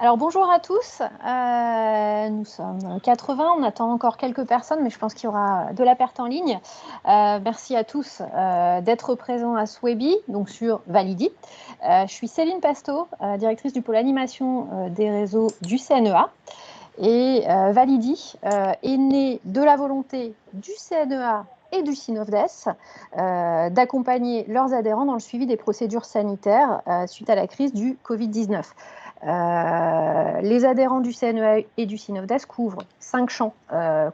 Alors bonjour à tous, nous sommes 80, on attend encore quelques personnes, mais je pense qu'il y aura de la perte en ligne. Merci à tous d'être présents à ce webi, donc sur Validi. Je suis Céline Pasto, directrice du pôle animation des réseaux du CNEA. Et Validi est né de la volonté du CNEA et du Synofdes d'accompagner leurs adhérents dans le suivi des procédures sanitaires suite à la crise du Covid-19. Les adhérents du CNEA et du Synofdes couvrent 5 champs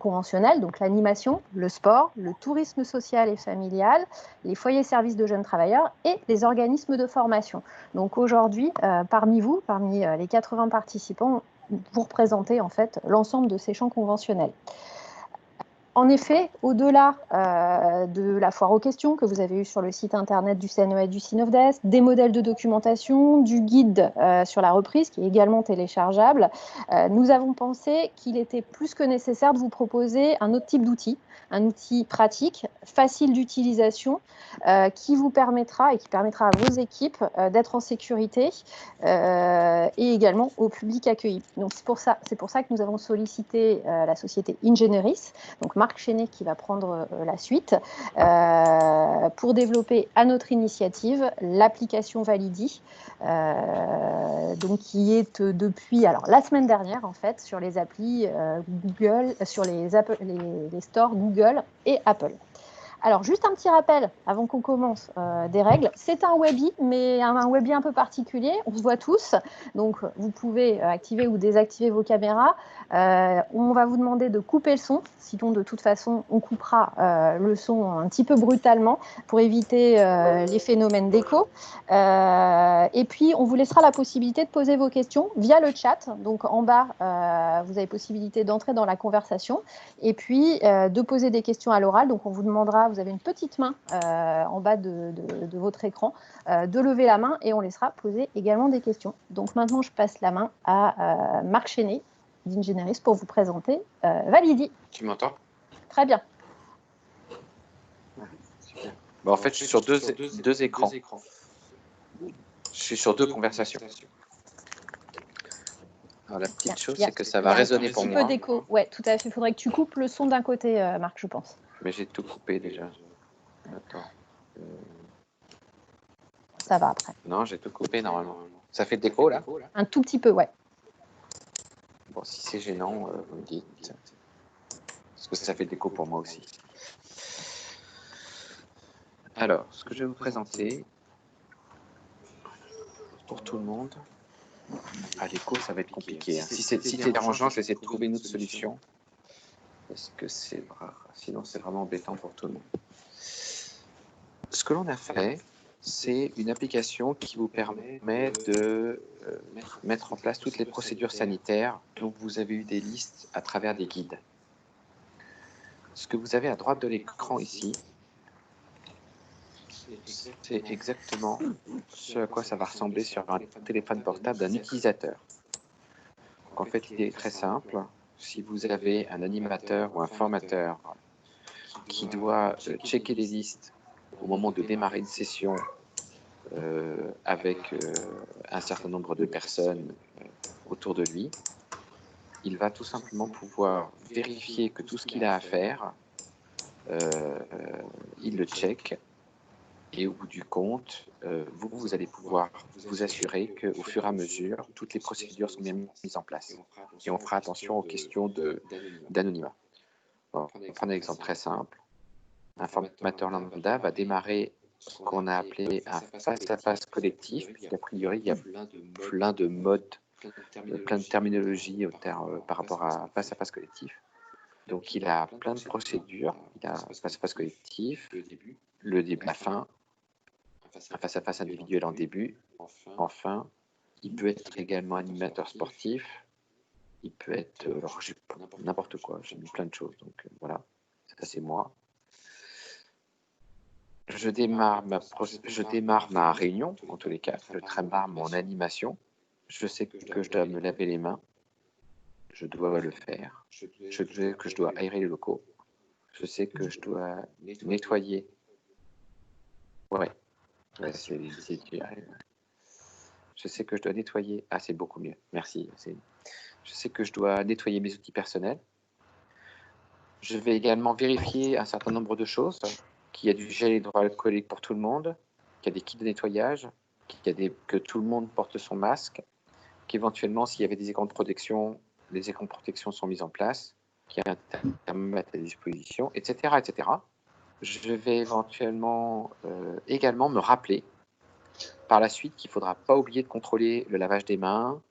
conventionnels, donc l'animation, le sport, le tourisme social et familial, les foyers services de jeunes travailleurs et les organismes de formation. Donc aujourd'hui, parmi les 80 participants, pour présenter en fait l'ensemble de ces champs conventionnels. En effet, au-delà de la foire aux questions que vous avez eue sur le site internet du CNEA et du Synofdes, des modèles de documentation, du guide sur la reprise qui est également téléchargeable, nous avons pensé qu'il était plus que nécessaire de vous proposer un autre type d'outil, un outil pratique, facile d'utilisation, qui vous permettra et qui permettra à vos équipes d'être en sécurité et également au public accueilli. Donc c'est pour ça que nous avons sollicité la société Ingeneris, donc Marc Chenet qui va prendre la suite, pour développer à notre initiative l'application Validi, donc qui est depuis la semaine dernière en fait sur les applis Google, sur les stores Google et Apple. Alors, juste un petit rappel avant qu'on commence des règles. C'est un webi, mais un webi un peu particulier. On se voit tous. Donc, vous pouvez activer ou désactiver vos caméras. On va vous demander de couper le son. Sinon, de toute façon, on coupera le son un petit peu brutalement pour éviter les phénomènes d'écho. Et puis, on vous laissera la possibilité de poser vos questions via le chat. Donc, en bas, vous avez possibilité d'entrer dans la conversation et puis de poser des questions à l'oral. Donc, on vous demandera, vous avez une petite main en bas de votre écran, de lever la main et on laissera poser également des questions. Donc, maintenant, je passe la main à Marc Chenet d'Ingeneris pour vous présenter Validi. Tu m'entends? Très bien. Super. Bon, en fait, je suis sur deux écrans. Je suis sur deux conversations. Alors, la petite chose, c'est que ça va résonner pour moi. Il y a un petit peu d'écho. Oui, tout à fait. Il faudrait que tu coupes le son d'un côté, Marc, je pense. Mais j'ai tout coupé déjà. Attends. Ça va après. Non, j'ai tout coupé normalement. Ça fait de l'écho, là? Un tout petit peu, ouais. Bon, si c'est gênant, vous me dites. Parce que ça fait de l'écho pour moi aussi. Alors, ce que je vais vous présenter, pour tout le monde, à l'écho, ça va être compliqué. Hein. Si c'est dérangeant, je vais essayer de trouver une autre solution. Parce que sinon, c'est vraiment embêtant pour tout le monde. Ce que l'on a fait, c'est une application qui vous permet de mettre en place toutes les procédures sanitaires dont vous avez eu des listes à travers des guides. Ce que vous avez à droite de l'écran ici, c'est exactement ce à quoi ça va ressembler sur un téléphone portable d'un utilisateur. Donc en fait, l'idée est très simple. Si vous avez un animateur ou un formateur qui doit checker les listes au moment de démarrer une session avec un certain nombre de personnes autour de lui, il va tout simplement pouvoir vérifier que tout ce qu'il a à faire, il le check. Et au bout du compte, vous allez pouvoir vous assurer qu'au fur et à mesure, toutes les procédures sont bien mises en place. Et on fera attention aux questions d'anonymat. Bon, on va prendre un exemple très simple. Un formateur lambda va démarrer ce qu'on a appelé un face-à-face collectif, puisqu'a priori, il y a plein de modes, plein de terminologies par rapport à face-à-face collectif. Donc, il a plein de procédures. Il a face-à-face collectif, le début, la fin, un face-à-face individuel en début. Enfin, il peut être également animateur sportif. Il peut être n'importe quoi. J'ai mis plein de choses. Donc, voilà, ça c'est moi. Je démarre ma réunion, en tous les cas. Je démarre mon animation. Je sais que je dois me laver les mains. Je dois le faire. Je sais que je dois aérer les locaux. Je sais que je dois nettoyer. Ouais, Je sais que je dois nettoyer. Ah, c'est beaucoup mieux. Merci. Je sais que je dois nettoyer mes outils personnels. Je vais également vérifier un certain nombre de choses, qu'il y a du gel hydroalcoolique pour tout le monde, qu'il y a des kits de nettoyage, que tout le monde porte son masque, qu'éventuellement, s'il y avait des écrans de protection, les écrans de protection sont mis en place, qu'il y a un thermomètre à disposition, etc., etc. Je vais éventuellement également me rappeler par la suite qu'il ne faudra pas oublier de contrôler le lavage des mains,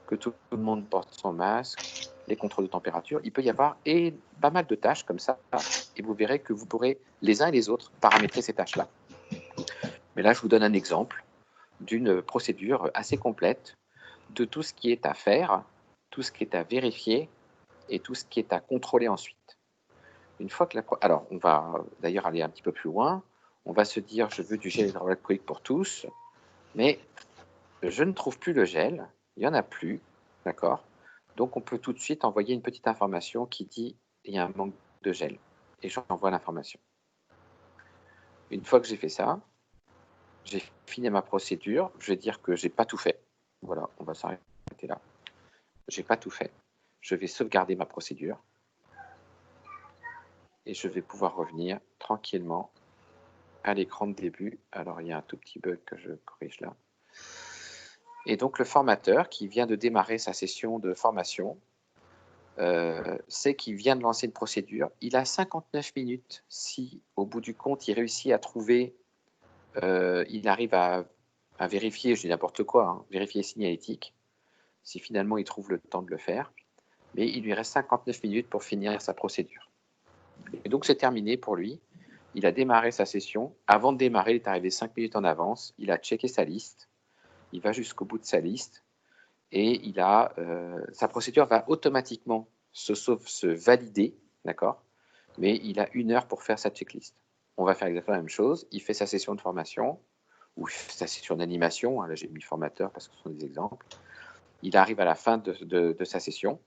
que tout le monde porte son masque, les contrôles de température. Il peut y avoir pas mal de tâches comme ça, et vous verrez que vous pourrez les uns et les autres paramétrer ces tâches-là. Mais là, je vous donne un exemple d'une procédure assez complète de tout ce qui est à faire, tout ce qui est à vérifier et tout ce qui est à contrôler ensuite. Une fois que alors, on va d'ailleurs aller un petit peu plus loin. On va se dire, je veux du gel hydroalcoolique pour tous, mais je ne trouve plus le gel, il n'y en a plus, d'accord? Donc, on peut tout de suite envoyer une petite information qui dit, il y a un manque de gel, et j'envoie l'information. Une fois que j'ai fait ça, j'ai fini ma procédure, je vais dire que j'ai pas tout fait. Voilà, on va s'arrêter là. J'ai pas tout fait. Je vais sauvegarder ma procédure et je vais pouvoir revenir tranquillement à l'écran de début. Alors, il y a un tout petit bug que je corrige là. Et donc, le formateur qui vient de démarrer sa session de formation sait qu'il vient de lancer une procédure. Il a 59 minutes si, au bout du compte, il réussit à trouver, il arrive à vérifier, je dis n'importe quoi, hein, vérifier les signalétiques, si finalement il trouve le temps de le faire. Mais il lui reste 59 minutes pour finir sa procédure. Et donc, c'est terminé pour lui. Il a démarré sa session. Avant de démarrer, il est arrivé 5 minutes en avance. Il a checké sa liste. Il va jusqu'au bout de sa liste. Et sa procédure va automatiquement se valider, d'accord? Mais il a 1 heure pour faire sa checklist. On va faire exactement la même chose. Il fait sa session de formation ou sa session d'animation. Là, j'ai mis formateur parce que ce sont des exemples. Il arrive à la fin de sa session.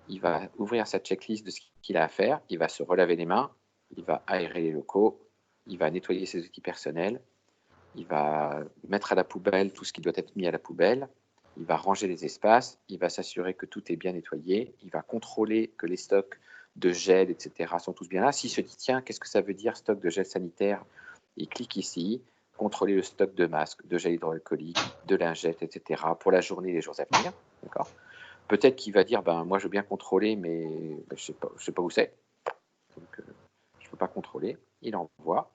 Il va ouvrir sa checklist de ce qu'il a à faire. Il va se relaver les mains. Il va aérer les locaux. Il va nettoyer ses outils personnels. Il va mettre à la poubelle tout ce qui doit être mis à la poubelle. Il va ranger les espaces. Il va s'assurer que tout est bien nettoyé. Il va contrôler que les stocks de gel, etc. sont tous bien là. S'il se dit, tiens, qu'est-ce que ça veut dire stock de gel sanitaire? Il clique ici. Contrôler le stock de masques, de gel hydroalcoolique, de lingettes, etc. pour la journée et les jours à venir. D'accord? Peut-être qu'il va dire, moi je veux bien contrôler, mais je ne sais pas où c'est. Donc, je ne peux pas contrôler. Il envoie.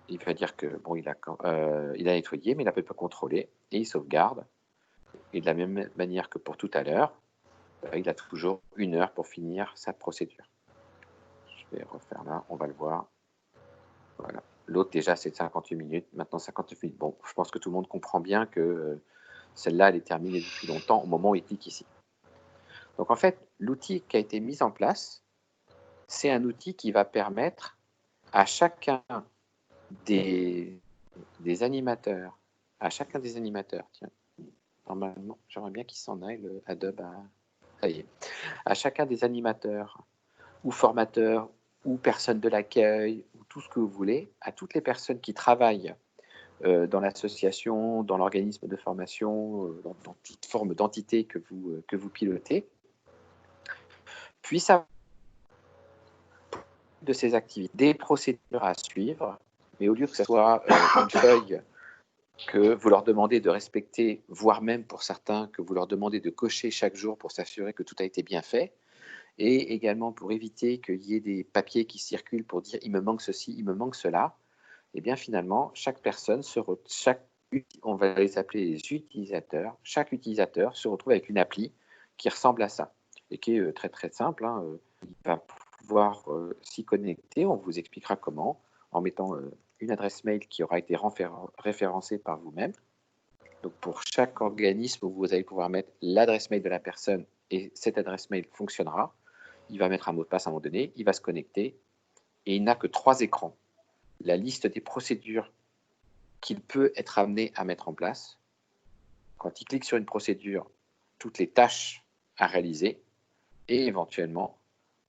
Il va dire que il a nettoyé, mais il n'a pas contrôlé, et il sauvegarde. Et de la même manière que pour tout à l'heure, il a toujours 1 heure pour finir sa procédure. Je vais refaire là, on va le voir. Voilà. L'autre, déjà, c'est 58 minutes. Maintenant, 59 minutes. Bon, je pense que tout le monde comprend bien que celle-là, elle est terminée depuis longtemps au moment où il clique ici. Donc, en fait, l'outil qui a été mis en place, c'est un outil qui va permettre à chacun des animateurs, tiens, normalement, j'aimerais bien qu'il s'en aille, le Adobe. Ça y est. À chacun des animateurs ou formateurs ou personnes de l'accueil ou tout ce que vous voulez, à toutes les personnes qui travaillent dans l'association, dans l'organisme de formation, dans toute forme d'entité que vous pilotez, puissent avoir de ces activités, des procédures à suivre, mais au lieu que ce soit une feuille que vous leur demandez de respecter, voire même pour certains, que vous leur demandez de cocher chaque jour pour s'assurer que tout a été bien fait, et également pour éviter qu'il y ait des papiers qui circulent pour dire « il me manque ceci, il me manque cela », et bien finalement, chaque personne, on va les appeler les utilisateurs, chaque utilisateur se retrouve avec une appli qui ressemble à ça, et qui est très très simple. Il va pouvoir s'y connecter, on vous expliquera comment, en mettant une adresse mail qui aura été référencée par vous-même. Donc pour chaque organisme, vous allez pouvoir mettre l'adresse mail de la personne et cette adresse mail fonctionnera. Il va mettre un mot de passe à un moment donné, il va se connecter et il n'a que 3 écrans. La liste des procédures qu'il peut être amené à mettre en place. Quand il clique sur une procédure, toutes les tâches à réaliser et éventuellement,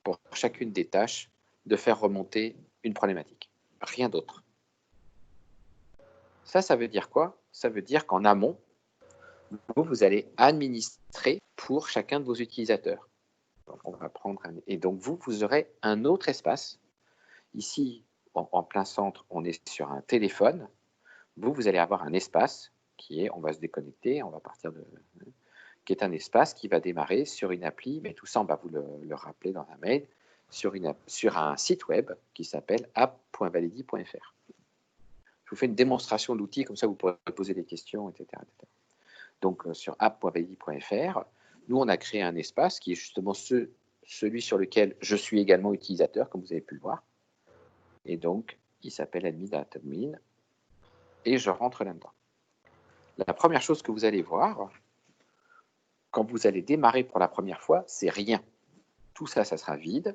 pour chacune des tâches, de faire remonter une problématique. Rien d'autre. Ça veut dire quoi? Ça veut dire qu'en amont, vous allez administrer pour chacun de vos utilisateurs. Donc, on va prendre et donc, vous aurez un autre espace. Ici, en plein centre, on est sur un téléphone. Vous allez avoir un espace qui est, on va se déconnecter, on va partir de, qui est un espace qui va démarrer sur une appli, mais tout ça, on va vous le rappeler dans un mail, sur un site web qui s'appelle app.validi.fr. Je vous fais une démonstration de l'outil, comme ça vous pourrez poser des questions, etc. etc. Donc, sur app.validi.fr, nous, on a créé un espace qui est justement celui sur lequel je suis également utilisateur, comme vous avez pu le voir. Et donc, il s'appelle admin, et je rentre là-dedans. La première chose que vous allez voir, quand vous allez démarrer pour la première fois, c'est rien. Tout ça, ça sera vide.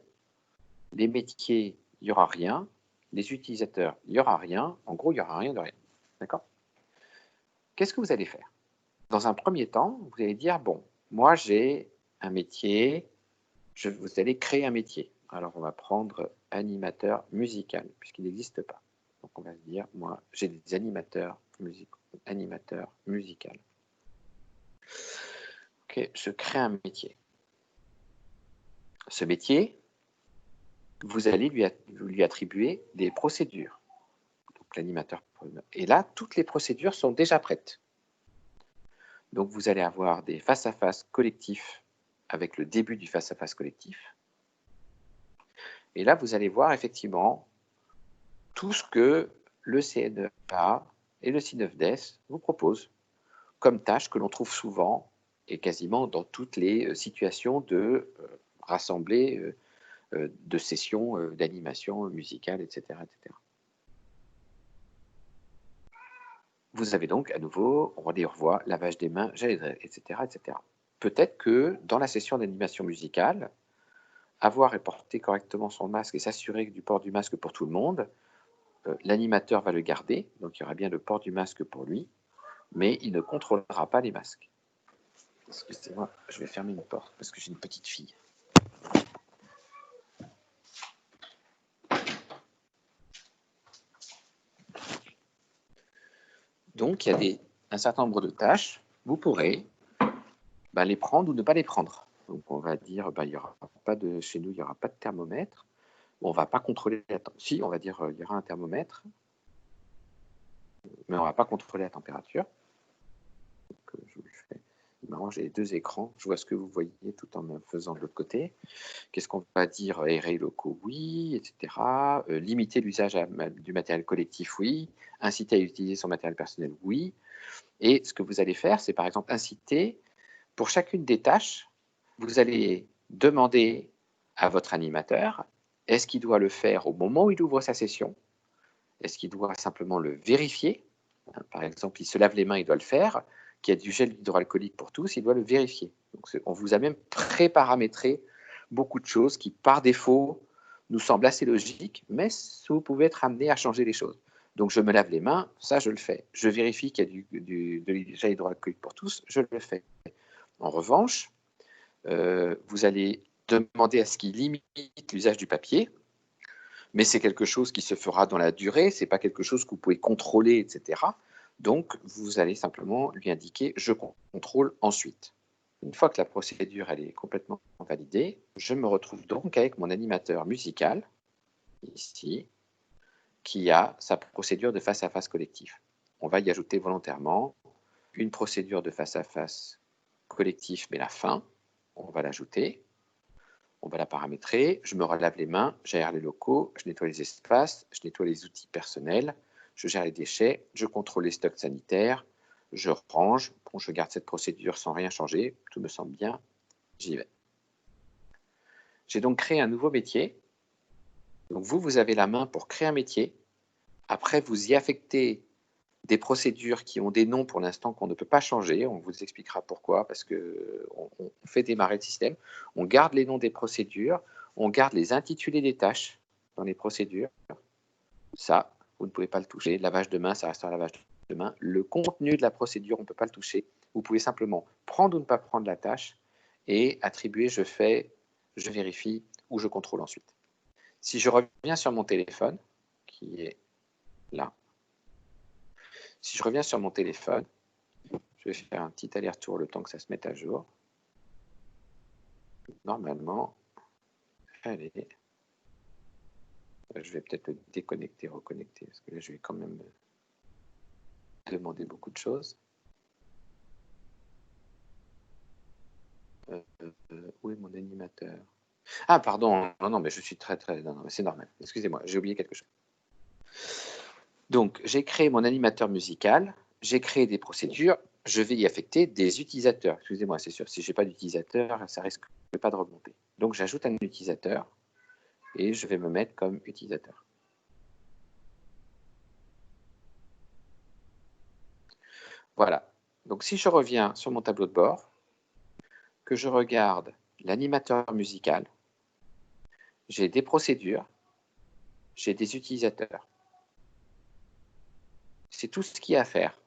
Les métiers, il n'y aura rien. Les utilisateurs, il n'y aura rien. En gros, il n'y aura rien de rien. D'accord? Qu'est-ce que vous allez faire? Dans un premier temps, vous allez dire, bon, moi, j'ai un métier. Vous allez créer un métier. Alors, on va prendre animateur musical, puisqu'il n'existe pas. Donc, on va se dire, moi, j'ai des animateurs musical. Ok, je crée un métier. Ce métier, vous allez lui attribuer des procédures. Donc, l'animateur. Et là, toutes les procédures sont déjà prêtes. Donc, vous allez avoir des face-à-face collectifs avec le début du face-à-face collectif. Et là, vous allez voir effectivement tout ce que le CNEA et le CINEFDES vous proposent comme tâches que l'on trouve souvent et quasiment dans toutes les situations de rassembler de sessions d'animation musicale, etc., etc. Vous avez donc à nouveau, on revoit lavage des mains, etc., etc. Peut-être que dans la session d'animation musicale, avoir et porter correctement son masque et s'assurer du port du masque pour tout le monde, l'animateur va le garder, donc il y aura bien le port du masque pour lui, mais il ne contrôlera pas les masques. Excusez-moi, je vais fermer une porte parce que j'ai une petite fille. Donc, il y a un certain nombre de tâches, vous pourrez les prendre ou ne pas les prendre. Donc, on va dire, il y aura pas de, chez nous, il n'y aura pas de thermomètre. On ne va pas contrôler la température. Si, on va dire, il y aura un thermomètre, mais on ne va pas contrôler la température. Donc, je vous le fais. Marrant, j'ai les deux écrans. Je vois ce que vous voyez tout en me faisant de l'autre côté. Qu'est-ce qu'on va dire? Aérer locaux, oui, etc. Limiter l'usage du matériel collectif, oui. Inciter à utiliser son matériel personnel, oui. Et ce que vous allez faire, c'est par exemple inciter, pour chacune des tâches, vous allez demander à votre animateur, est-ce qu'il doit le faire au moment où il ouvre sa session? Est-ce qu'il doit simplement le vérifier? Par exemple, il se lave les mains, il doit le faire. Qu'il y a du gel hydroalcoolique pour tous, il doit le vérifier. Donc, on vous a même pré-paramétré beaucoup de choses qui, par défaut, nous semblent assez logiques, mais vous pouvez être amené à changer les choses. Donc, je me lave les mains, ça, je le fais. Je vérifie qu'il y a de gel hydroalcoolique pour tous, je le fais. En revanche, vous allez demander à ce qu'il limite l'usage du papier, mais c'est quelque chose qui se fera dans la durée, ce n'est pas quelque chose que vous pouvez contrôler, etc. Donc, vous allez simplement lui indiquer « je contrôle ensuite ». Une fois que la procédure elle est complètement validée, je me retrouve donc avec mon animateur musical, ici, qui a sa procédure de face-à-face collectif. On va y ajouter volontairement une procédure de face-à-face collectif, mais la fin, on va l'ajouter. On va la paramétrer, je me relave les mains, j'aère les locaux, je nettoie les espaces, je nettoie les outils personnels, je gère les déchets, je contrôle les stocks sanitaires, je range, bon, je garde cette procédure sans rien changer, tout me semble bien, j'y vais. J'ai donc créé un nouveau métier. Donc vous avez la main pour créer un métier. Après, vous y affectez des procédures qui ont des noms pour l'instant qu'on ne peut pas changer. On vous expliquera pourquoi, parce qu'on fait démarrer le système. On garde les noms des procédures, on garde les intitulés des tâches dans les procédures. Ça, vous ne pouvez pas le toucher. Lavage de main, ça reste un lavage de main. Le contenu de la procédure, on ne peut pas le toucher. Vous pouvez simplement prendre ou ne pas prendre la tâche et attribuer je fais, je vérifie ou je contrôle ensuite. Si je reviens sur mon téléphone, qui est là, si je reviens sur mon téléphone, Je vais faire un petit aller-retour le temps que ça se mette à jour. Normalement, allez. Je vais peut-être le déconnecter, reconnecter, parce que là, je vais quand même demander beaucoup de choses. Où est mon animateur? Ah, pardon, non, mais je suis non, c'est normal. Excusez-moi, j'ai oublié quelque chose. Donc, j'ai créé mon animateur musical, j'ai créé des procédures, je vais y affecter des utilisateurs. Excusez-moi, c'est sûr, si je n'ai pas d'utilisateur, ça risque pas de remonter. Donc, j'ajoute un utilisateur et je vais me mettre comme utilisateur. Voilà. Donc, si je reviens sur mon tableau de bord, que je regarde l'animateur musical, j'ai des procédures, j'ai des utilisateurs. C'est tout ce qu'il y a à faire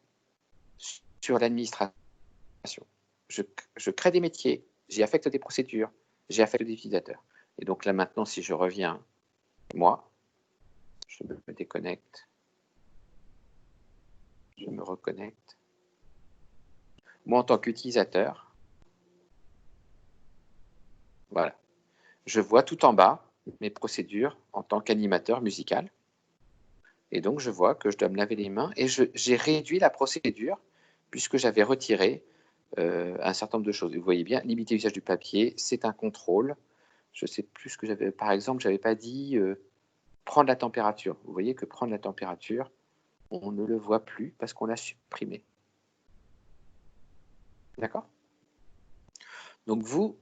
sur l'administration. Je crée des métiers, j'y affecte des procédures, j'y affecte des utilisateurs. Et donc là maintenant, si je reviens, moi, je me déconnecte, je me reconnecte. Moi, en tant qu'utilisateur, voilà, je vois tout en bas mes procédures en tant qu'animateur musical. Et donc, je vois que je dois me laver les mains et j'ai réduit la procédure puisque j'avais retiré un certain nombre de choses. Vous voyez bien, limiter l'usage du papier, c'est un contrôle. Je ne sais plus ce que j'avais. Par exemple, je n'avais pas dit prendre la température. Vous voyez que prendre la température, on ne le voit plus parce qu'on l'a supprimé. D'accord? Donc vous,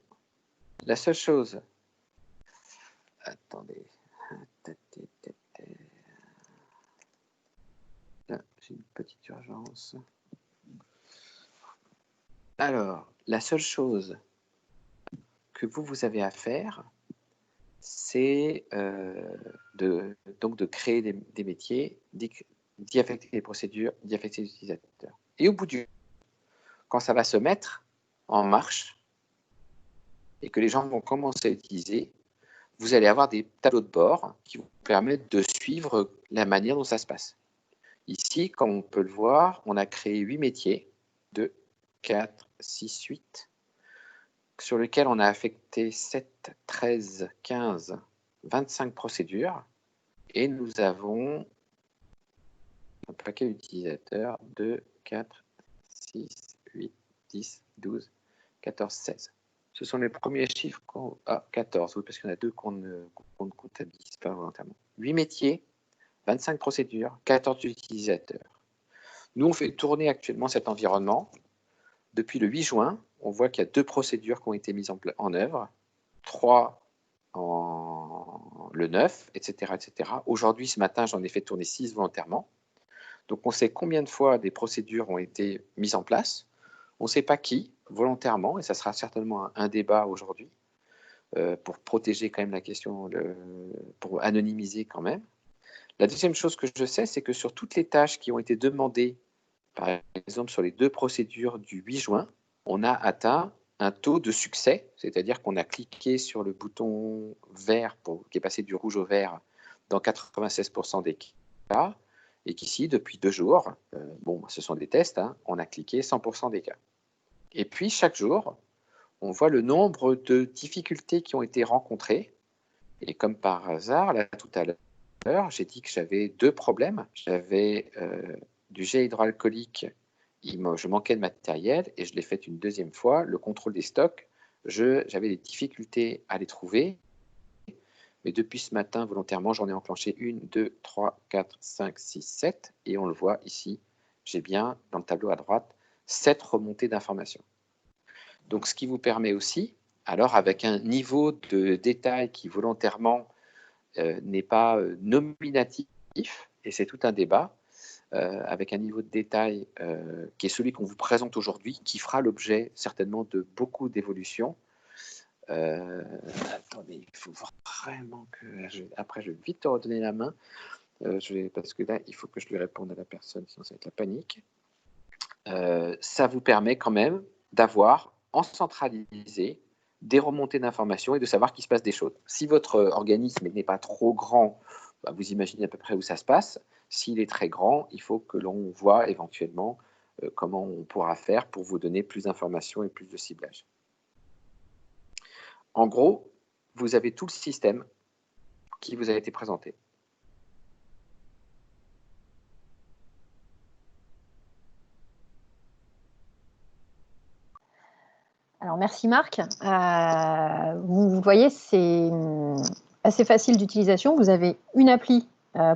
la seule chose... Attendez. Là, j'ai une petite urgence. Alors, la seule chose que vous avez à faire, c'est donc de créer des métiers, d'y affecter les procédures, d'y affecter les utilisateurs. Et au bout quand ça va se mettre en marche et que les gens vont commencer à utiliser, vous allez avoir des tableaux de bord qui vous permettent de suivre la manière dont ça se passe. Ici, comme on peut le voir, on a créé 8 métiers, 2, 4, 6, 8, sur lesquels on a affecté 7, 13, 15, 25 procédures. Et nous avons un paquet d'utilisateurs, 2, 4, 6, 8, 10, 12, 14, 16. Ce sont les premiers chiffres. 14, oui, parce qu'il y en a 2 qu'on ne comptabilise pas volontairement. 8 métiers, 25 procédures, 14 utilisateurs. Nous, on fait tourner actuellement cet environnement. Depuis le 8 juin, on voit qu'il y a 2 procédures qui ont été mises en œuvre, 3 le 9, etc. etc. Aujourd'hui, ce matin, j'en ai fait tourner 6 volontairement. Donc, on sait combien de fois des procédures ont été mises en place. On ne sait pas qui, volontairement, et ça sera certainement un débat aujourd'hui, pour protéger quand même la question, pour anonymiser quand même. La deuxième chose que je sais, c'est que sur toutes les tâches qui ont été demandées, par exemple sur les 2 procédures du 8 juin, on a atteint un taux de succès, c'est-à-dire qu'on a cliqué sur le bouton vert qui est passé du rouge au vert dans 96% des cas, et qu'ici, depuis 2 jours, bon, ce sont des tests, hein, on a cliqué 100% des cas. Et puis, chaque jour, on voit le nombre de difficultés qui ont été rencontrées. Et comme par hasard, là, tout à l'heure, j'ai dit que j'avais 2 problèmes. J'avais du gel hydroalcoolique, je manquais de matériel et je l'ai fait une deuxième fois. Le contrôle des stocks, j'avais des difficultés à les trouver. Mais depuis ce matin, volontairement, j'en ai enclenché 1, 2, 3, 4, 5, 6, 7. Et on le voit ici, j'ai bien, dans le tableau à droite, 7 remontées d'informations. Donc, ce qui vous permet aussi, alors avec un niveau de détail qui volontairement n'est pas nominatif, et c'est tout un débat, avec un niveau de détail qui est celui qu'on vous présente aujourd'hui, qui fera l'objet certainement de beaucoup d'évolutions. Attendez, il faut vraiment que... Après, je vais vite te redonner la main, parce que là, il faut que je lui réponde à la personne, sinon ça va être la panique. Ça vous permet quand même d'avoir en centralisé des remontées d'informations et de savoir qu'il se passe des choses. Si votre organisme n'est pas trop grand, bah, vous imaginez à peu près où ça se passe. S'il est très grand, il faut que l'on voit éventuellement comment on pourra faire pour vous donner plus d'informations et plus de ciblage. En gros, vous avez tout le système qui vous a été présenté. Alors, merci Marc. Vous voyez, c'est assez facile d'utilisation. Vous avez une appli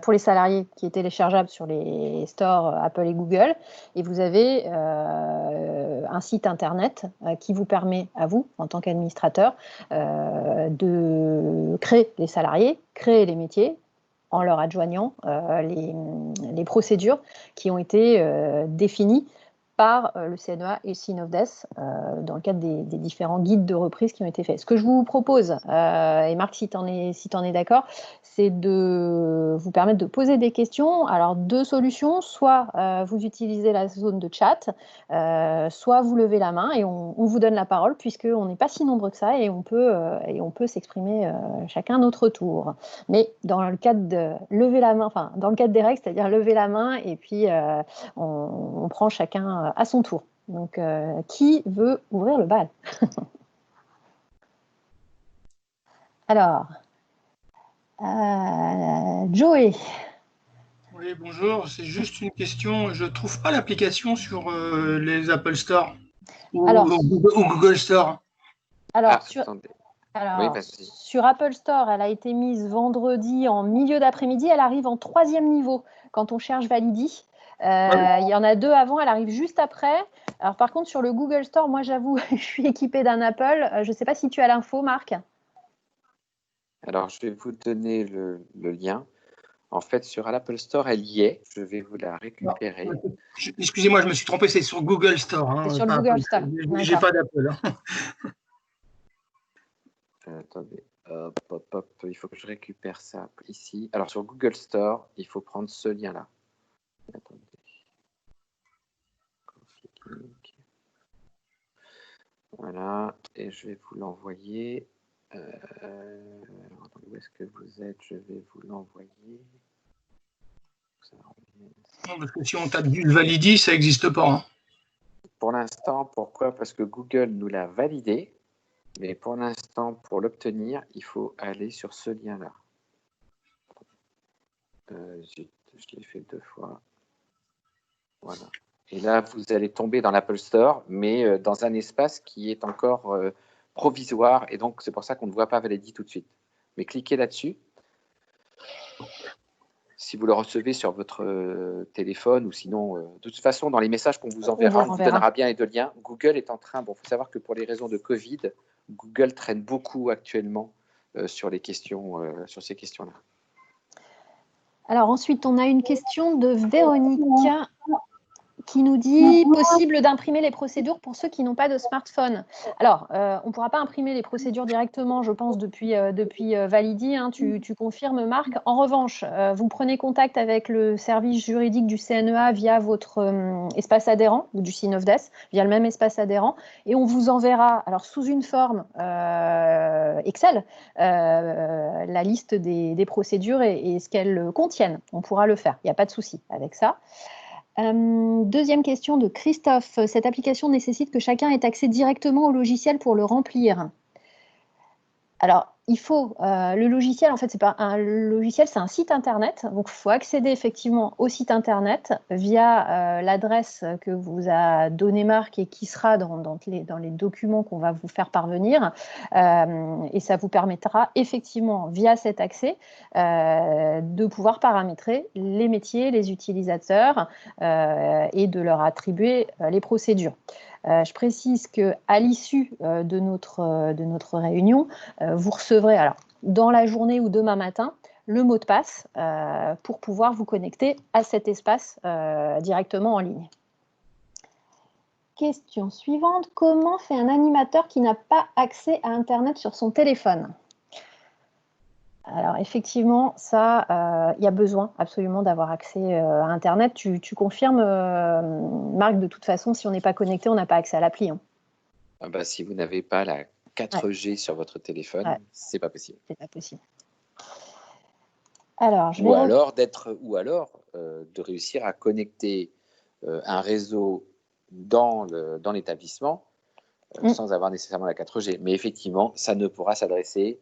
pour les salariés qui est téléchargeable sur les stores Apple et Google. Et vous avez un site internet qui vous permet à vous, en tant qu'administrateur, de créer les salariés, créer les métiers, en leur adjoignant les procédures qui ont été définies par le CNEA et le CNOFDES dans le cadre des différents guides de reprise qui ont été faits. Ce que je vous propose, et Marc, si tu en es d'accord, c'est de vous permettre de poser des questions. Alors, deux solutions, soit vous utilisez la zone de chat, soit vous levez la main et on vous donne la parole, puisqu'on n'est pas si nombreux que ça et on peut s'exprimer chacun à notre tour. Mais dans le cadre de lever la main, enfin, dans le cadre des règles, c'est-à-dire lever la main et puis on prend chacun à son tour. Donc, qui veut ouvrir le bal? Alors, Joey. Oui, bonjour. C'est juste une question. Je ne trouve pas l'application sur les Apple Store ou Google Store. Alors, sur Apple Store, elle a été mise vendredi en milieu d'après-midi. Elle arrive en 3e niveau quand on cherche Validi. Il y en a 2 avant, elle arrive juste après. Alors par contre, sur le Google Store, moi j'avoue, je suis équipée d'un Apple. Je ne sais pas si tu as l'info, Marc. Alors, je vais vous donner le lien. En fait, sur l'Apple Store, elle y est. Je vais vous la récupérer. Non. Excusez-moi, je me suis trompé, c'est sur Google Store. Hein, c'est sur le Google Store. Je n'ai pas d'Apple. Hein. Attendez, hop, il faut que je récupère ça ici. Alors, sur Google Store, il faut prendre ce lien-là. Attendez. Voilà, et je vais vous l'envoyer. Où est-ce que vous êtes? Je vais vous l'envoyer. Non, parce que si on tape du Validi, ça n'existe pas. Hein. Pour l'instant, pourquoi? Parce que Google nous l'a validé. Mais pour l'instant, pour l'obtenir, il faut aller sur ce lien-là. Je l'ai fait 2 fois. Voilà. Et là, vous allez tomber dans l'Apple Store, mais dans un espace qui est encore provisoire. Et donc, c'est pour ça qu'on ne voit pas Validi tout de suite. Mais cliquez là-dessus. Si vous le recevez sur votre téléphone ou sinon, de toute façon, dans les messages qu'on vous enverra, on vous donnera bien les 2 liens. Google est en train, il faut savoir que pour les raisons de Covid, Google traîne beaucoup actuellement sur ces questions-là. Alors ensuite, on a une question de Véronique qui nous dit « Possible d'imprimer les procédures pour ceux qui n'ont pas de smartphone ». Alors, on ne pourra pas imprimer les procédures directement, je pense, depuis Validi, hein, tu confirmes, Marc. En revanche, vous prenez contact avec le service juridique du CNEA via votre espace adhérent, ou du CNOFDES, via le même espace adhérent, et on vous enverra, alors sous une forme Excel, la liste des procédures et ce qu'elles contiennent. On pourra le faire, il n'y a pas de souci avec ça. Deuxième question de Christophe. Cette application nécessite que chacun ait accès directement au logiciel pour le remplir. Alors, il faut le logiciel, en fait, c'est pas un logiciel, c'est un site internet. Donc, il faut accéder effectivement au site internet via l'adresse que vous a donnée Marc et qui sera dans les documents qu'on va vous faire parvenir. Et ça vous permettra effectivement, via cet accès, de pouvoir paramétrer les métiers, les utilisateurs et de leur attribuer les procédures. Je précise qu'à l'issue de notre réunion, vous recevrez, alors, dans la journée ou demain matin, le mot de passe pour pouvoir vous connecter à cet espace directement en ligne. Question suivante. Comment fait un animateur qui n'a pas accès à Internet sur son téléphone ? Alors effectivement, ça, il y a besoin absolument d'avoir accès à Internet. Tu confirmes, Marc, de toute façon, si on n'est pas connecté, on n'a pas accès à l'appli. Hein. Ah bah, si vous n'avez pas la 4G sur votre téléphone, c'est pas possible. C'est pas possible. Alors, ou alors de réussir à connecter un réseau dans l'établissement sans avoir nécessairement la 4G. Mais effectivement, ça ne pourra s'adresser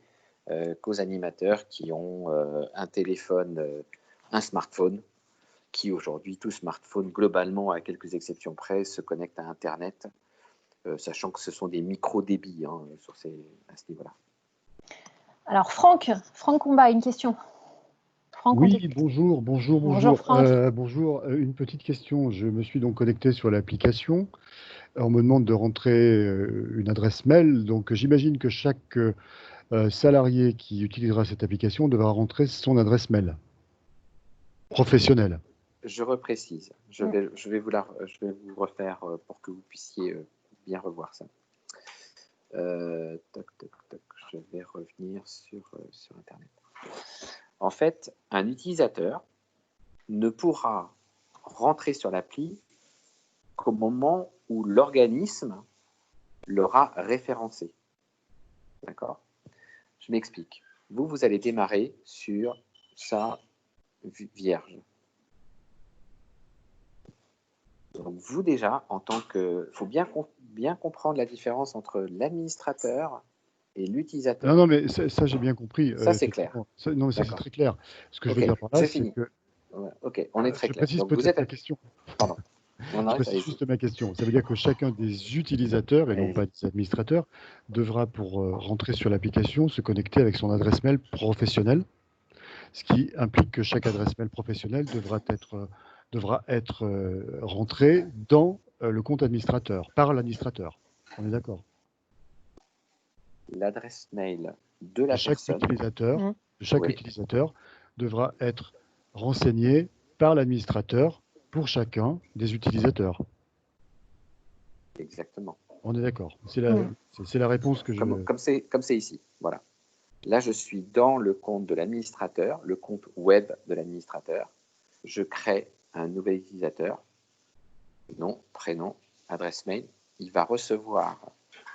qu'aux animateurs qui ont un téléphone, un smartphone, qui aujourd'hui, tout smartphone, globalement, à quelques exceptions près, se connecte à Internet, sachant que ce sont des micro-débits à ce niveau-là. Alors, Franck Combat, une question. Franck, oui, bonjour. Bonjour, Franck. Bonjour, une petite question. Je me suis donc connecté sur l'application. On me demande de rentrer une adresse mail. Donc, j'imagine que chaque salarié qui utilisera cette application devra rentrer son adresse mail professionnelle. Je reprécise. Je vais vous refaire pour que vous puissiez bien revoir ça. Je vais revenir sur Internet. En fait, un utilisateur ne pourra rentrer sur l'appli qu'au moment où l'organisme l'aura référencé. D'accord ? Je m'explique. Vous allez démarrer sur sa vierge. Donc vous déjà, en tant que... Il faut bien comprendre la différence entre l'administrateur et l'utilisateur. Non, mais ça j'ai bien compris. Ça, c'est clair. Non, mais ça, c'est très clair. Ce que je veux dire par là, c'est que... Ok, on est très clair. Je précise peut-être ma question. Pardon. Je précise juste ma question. Ça veut dire que chacun des utilisateurs, et non pas des administrateurs, devra, pour rentrer sur l'application, se connecter avec son adresse mail professionnelle, ce qui implique que chaque adresse mail professionnelle devra être rentrée dans le compte administrateur, par l'administrateur. On est d'accord ? L'adresse mail de la chaque personne. utilisateur devra être renseigné par l'administrateur pour chacun des utilisateurs. Exactement. On est d'accord. C'est la réponse que je... Comme c'est ici. Voilà. Là, je suis dans le compte de l'administrateur, le compte web de l'administrateur. Je crée un nouvel utilisateur. Nom, prénom, adresse mail. Il va recevoir,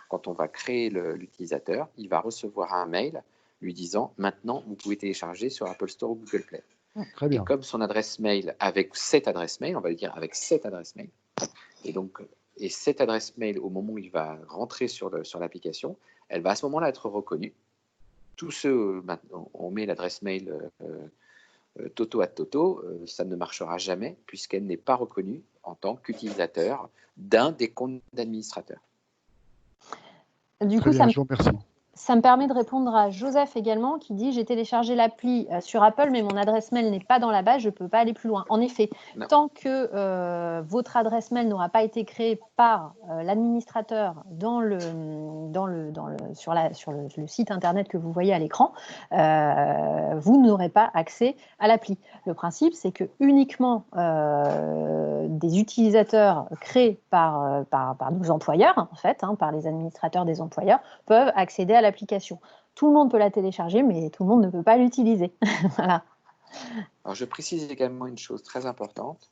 quand on va créer l'utilisateur, il va recevoir un mail lui disant « Maintenant, vous pouvez télécharger sur Apple Store ou Google Play ». Très bien. Et comme son adresse mail, avec cette adresse mail, on va le dire avec cette adresse mail, et cette adresse mail, au moment où il va rentrer sur l'application, elle va à ce moment-là être reconnue. Tous ceux, maintenant, on met l'adresse mail Toto@Toto, ça ne marchera jamais puisqu'elle n'est pas reconnue en tant qu'utilisateur d'un des comptes d'administrateur. Du coup, ça me permet de répondre à Joseph également qui dit « J'ai téléchargé l'appli sur Apple, mais mon adresse mail n'est pas dans la base, je ne peux pas aller plus loin. » En effet, tant que votre adresse mail n'aura pas été créée par l'administrateur sur le site internet que vous voyez à l'écran, vous n'aurez pas accès à l'appli. Le principe, c'est que uniquement des utilisateurs créés par nos employeurs, en fait, par les administrateurs des employeurs, peuvent accéder à l'application. Tout le monde peut la télécharger, mais tout le monde ne peut pas l'utiliser. Voilà. Alors, je précise également une chose très importante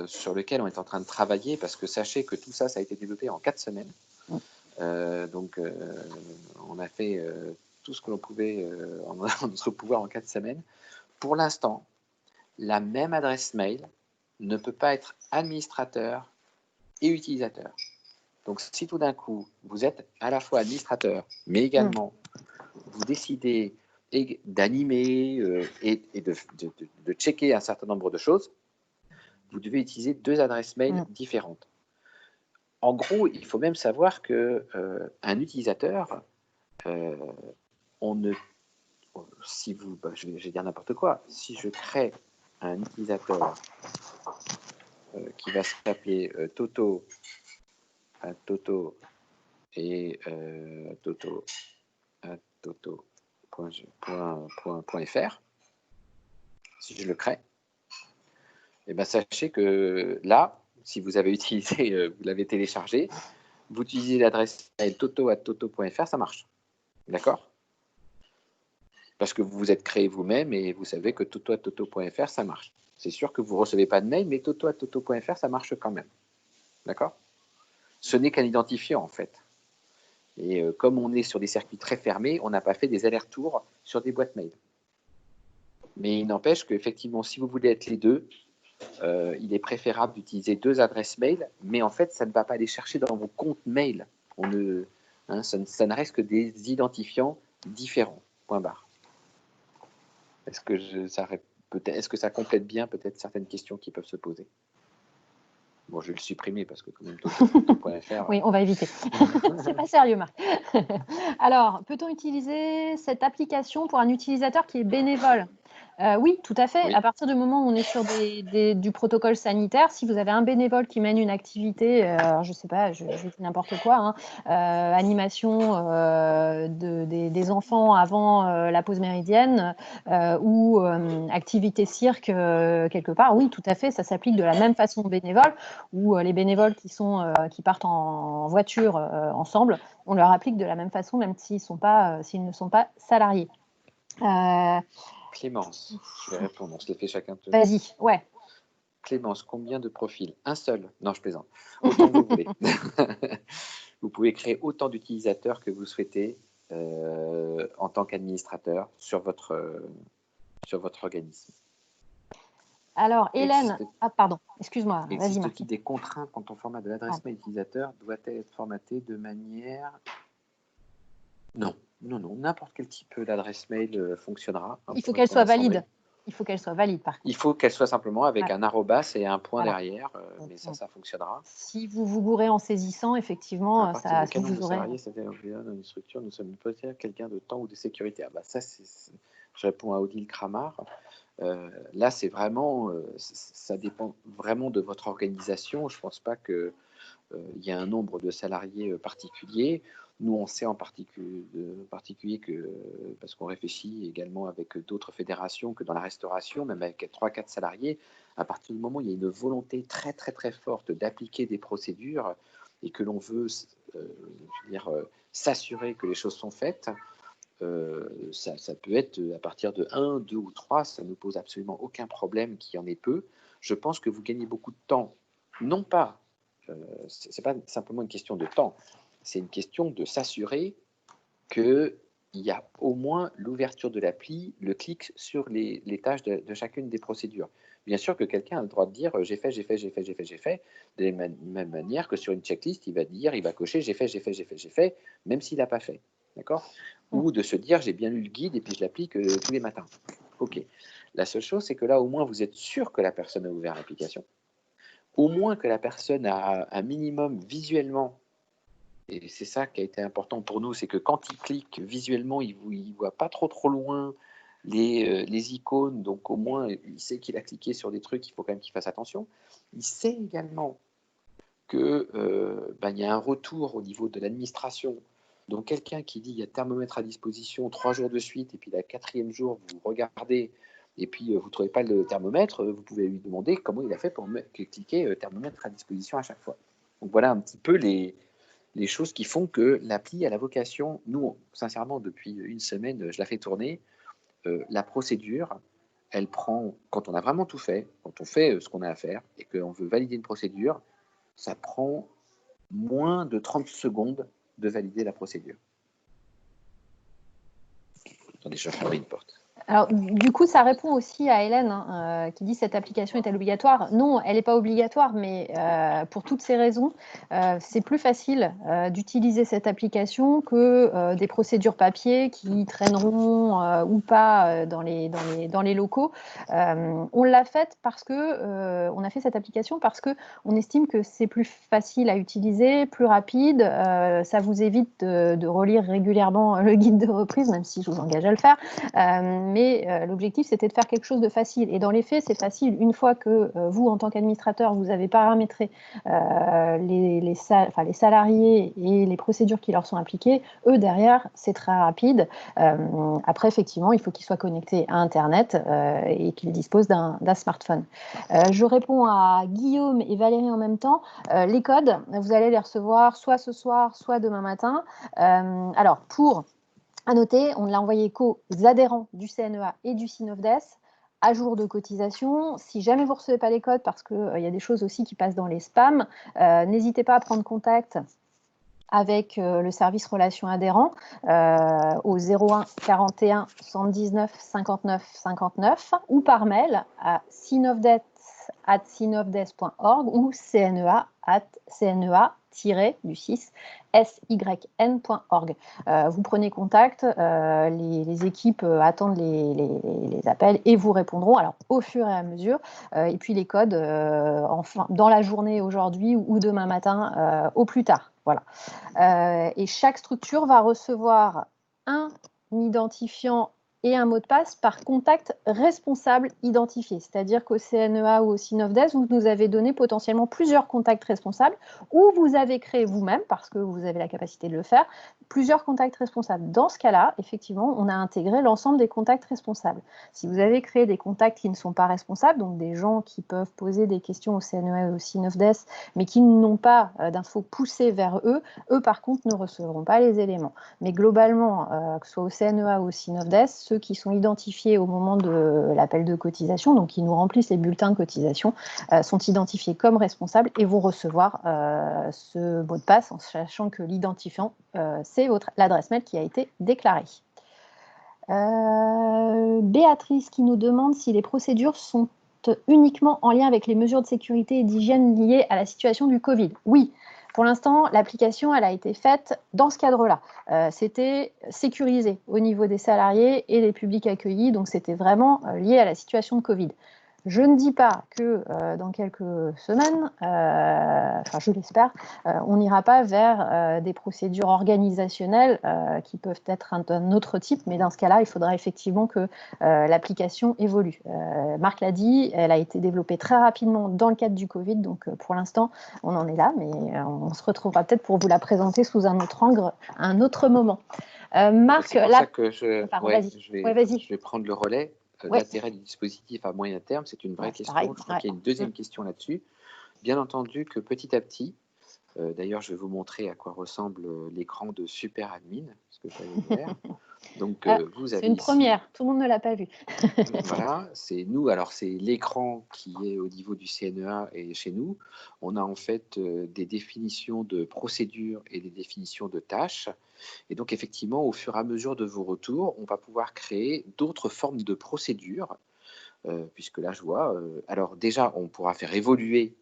sur laquelle on est en train de travailler, parce que sachez que tout ça, ça a été développé en 4 semaines. Donc, on a fait tout ce que l'on pouvait en notre pouvoir en 4 semaines. Pour l'instant, la même adresse mail ne peut pas être administrateur et utilisateur. Donc, si tout d'un coup, vous êtes à la fois administrateur, mais également, vous décidez d'animer et de checker un certain nombre de choses, vous devez utiliser 2 adresses mail différentes. En gros, il faut même savoir qu'un utilisateur, je vais dire n'importe quoi, si je crée un utilisateur qui va s'appeler Toto et toto.fr, si je le crée, et bien sachez que là, si vous avez utilisé, vous l'avez téléchargé, vous utilisez l'adresse mail toto@toto.fr, ça marche. D'accord ? Parce que vous vous êtes créé vous-même et vous savez que toto@toto.fr, ça marche. C'est sûr que vous ne recevez pas de mail, mais toto@toto.fr, ça marche quand même. D'accord ? Ce n'est qu'un identifiant, en fait. Et comme on est sur des circuits très fermés, on n'a pas fait des allers-retours sur des boîtes mail. Mais il n'empêche qu'effectivement, si vous voulez être les deux, il est préférable d'utiliser 2 adresses mail, mais en fait, ça ne va pas aller chercher dans vos comptes mail. Ça ne reste que des identifiants différents. Point barre. Est-ce que ça complète bien peut-être certaines questions qui peuvent se poser? Bon, je vais le supprimer parce que quand même, .fr. Oui, on va éviter. C'est pas sérieux, Marc. Alors, peut-on utiliser cette application pour un utilisateur qui est bénévole? Oui, tout à fait. Oui. À partir du moment où on est sur du protocole sanitaire, si vous avez un bénévole qui mène une activité, je ne sais pas, je dis n'importe quoi, animation des enfants avant la pause méridienne ou activité cirque quelque part, oui, tout à fait, ça s'applique de la même façon aux bénévoles, ou les bénévoles qui partent en voiture ensemble, on leur applique de la même façon, même s'ils ne sont pas salariés. Clémence, je vais répondre, on se les fait chacun. Vas-y, ouais. Clémence, combien de profils? Un seul? Non, je plaisante. Autant que vous voulez. Vous pouvez créer autant d'utilisateurs que vous souhaitez en tant qu'administrateur sur votre organisme. Alors, Hélène, pardon, excuse-moi, vas-y, Marc. Existe-t-il des contraintes quant au format de l'adresse mail utilisateur? Doit-elle être formatée de manière... Non, n'importe quel type d'adresse mail fonctionnera. Il faut qu'elle soit valide. Il faut qu'elle soit valide, par contre. Il faut qu'elle soit simplement avec un arrobas et un point derrière, mais ça fonctionnera. Si vous vous gourrez en saisissant, effectivement, ça vous aurez... C'était dans une structure, nous sommes peut-être quelqu'un de temps ou de sécurité. Je réponds à Odile Kramar. Là, c'est vraiment, ça dépend vraiment de votre organisation. Je ne pense pas qu'il y ait un nombre de salariés particulier. Nous, on sait en particulier que, parce qu'on réfléchit également avec d'autres fédérations, que dans la restauration, même avec 3-4 salariés, à partir du moment où il y a une volonté très, très, très forte d'appliquer des procédures et que l'on veut s'assurer que les choses sont faites, ça peut être à partir de 1, 2 ou 3, ça ne pose absolument aucun problème qu'il y en ait peu. Je pense que vous gagnez beaucoup de temps. Non pas, ce n'est pas simplement une question de temps, c'est une question de s'assurer qu'il y a au moins l'ouverture de l'appli, le clic sur les tâches de chacune des procédures. Bien sûr que quelqu'un a le droit de dire j'ai fait, de la même manière que sur une checklist, il va cocher j'ai fait, même s'il n'a pas fait. D'accord? Ou de se dire j'ai bien lu le guide et puis je l'applique tous les matins. Ok. La seule chose, c'est que là, au moins, vous êtes sûr que la personne a ouvert l'application. Au moins que la personne a un minimum visuellement. Et c'est ça qui a été important pour nous, c'est que quand il clique visuellement, il ne voit pas trop loin les icônes, donc au moins il sait qu'il a cliqué sur des trucs, il faut quand même qu'il fasse attention. Il sait également qu'il y a un retour au niveau de l'administration. Donc quelqu'un qui dit il y a thermomètre à disposition 3 jours de suite, et puis le 4e jour, vous regardez, et puis vous ne trouvez pas le thermomètre, vous pouvez lui demander comment il a fait pour cliquer thermomètre à disposition à chaque fois. Donc voilà un petit peu les choses qui font que l'appli a la vocation, nous, sincèrement, depuis une semaine, je la fais tourner, la procédure, elle prend, quand on a vraiment tout fait, quand on fait ce qu'on a à faire, et qu'on veut valider une procédure, ça prend moins de 30 secondes de valider la procédure. Attendez, je vais fermer une porte. Alors, du coup, ça répond aussi à Hélène qui dit cette application est-elle obligatoire? Non, elle n'est pas obligatoire, mais pour toutes ces raisons, c'est plus facile d'utiliser cette application que des procédures papier qui traîneront ou pas dans les locaux. On l'a faite parce que on a fait cette application parce que on estime que c'est plus facile à utiliser, plus rapide. Ça vous évite de relire régulièrement le guide de reprise, même si je vous engage à le faire. Mais l'objectif, c'était de faire quelque chose de facile. Et dans les faits, c'est facile. Une fois que vous, en tant qu'administrateur, vous avez paramétré les salariés et les procédures qui leur sont appliquées, eux, derrière, c'est très rapide. Après, effectivement, il faut qu'ils soient connectés à Internet et qu'ils disposent d'un smartphone. Je réponds à Guillaume et Valérie en même temps. Les codes, vous allez les recevoir soit ce soir, soit demain matin. Alors, à noter, on ne l'a envoyé qu'aux adhérents du CNEA et du Synofdes à jour de cotisation. Si jamais vous ne recevez pas les codes, parce qu'il y a des choses aussi qui passent dans les spams, n'hésitez pas à prendre contact avec le service relations adhérents au 01 41 79 59 59 ou par mail à synofdes cnea@cnofdes.org ou cnea@cnea-syn.org. Vous prenez contact, les équipes attendent les appels et vous répondront alors au fur et à mesure. Et puis les codes dans la journée aujourd'hui ou demain matin au plus tard. Voilà. Et chaque structure va recevoir un identifiant et un mot de passe par contact responsable identifié. C'est-à-dire qu'au CNEA ou au Cnofdes, vous nous avez donné potentiellement plusieurs contacts responsables ou vous avez créé vous-même, parce que vous avez la capacité de le faire, plusieurs contacts responsables. Dans ce cas-là, effectivement, on a intégré l'ensemble des contacts responsables. Si vous avez créé des contacts qui ne sont pas responsables, donc des gens qui peuvent poser des questions au CNEA ou au Cnofdes, mais qui n'ont pas d'infos poussées vers eux, par contre, ne recevront pas les éléments. Mais globalement, que ce soit au CNEA ou au Cnofdes, ceux qui sont identifiés au moment de l'appel de cotisation, donc qui nous remplissent les bulletins de cotisation, sont identifiés comme responsables et vont recevoir ce mot de passe en sachant que l'identifiant, c'est l'adresse mail qui a été déclarée. Béatrice qui nous demande si les procédures sont uniquement en lien avec les mesures de sécurité et d'hygiène liées à la situation du Covid. Oui. Pour l'instant, l'application, elle a été faite dans ce cadre-là. C'était sécurisé au niveau des salariés et des publics accueillis, donc c'était vraiment lié à la situation de Covid. Je ne dis pas que dans quelques semaines, enfin je l'espère, on n'ira pas vers des procédures organisationnelles qui peuvent être d'un autre type, mais dans ce cas-là, il faudra effectivement que l'application évolue. Marc l'a dit, elle a été développée très rapidement dans le cadre du Covid, donc pour l'instant, on en est là, mais on se retrouvera peut-être pour vous la présenter sous un autre angle à un autre moment. Marc, c'est pour ça que je vais prendre le relais. L'intérêt du dispositif à moyen terme, c'est une vraie question. Pareil. Je crois qu'il y a une deuxième question là-dessus. Bien entendu que petit à petit, d'ailleurs, je vais vous montrer à quoi ressemble l'écran de Super Admin, parce que j'avais ouvert. Donc, vous avez c'est une première, tout le monde ne l'a pas vu. Voilà, c'est nous. Alors, c'est l'écran qui est au niveau du CNEA et chez nous. On a en fait des définitions de procédures et des définitions de tâches. Et donc, effectivement, au fur et à mesure de vos retours, on va pouvoir créer d'autres formes de procédures, puisque là, je vois, alors déjà, on pourra faire évoluer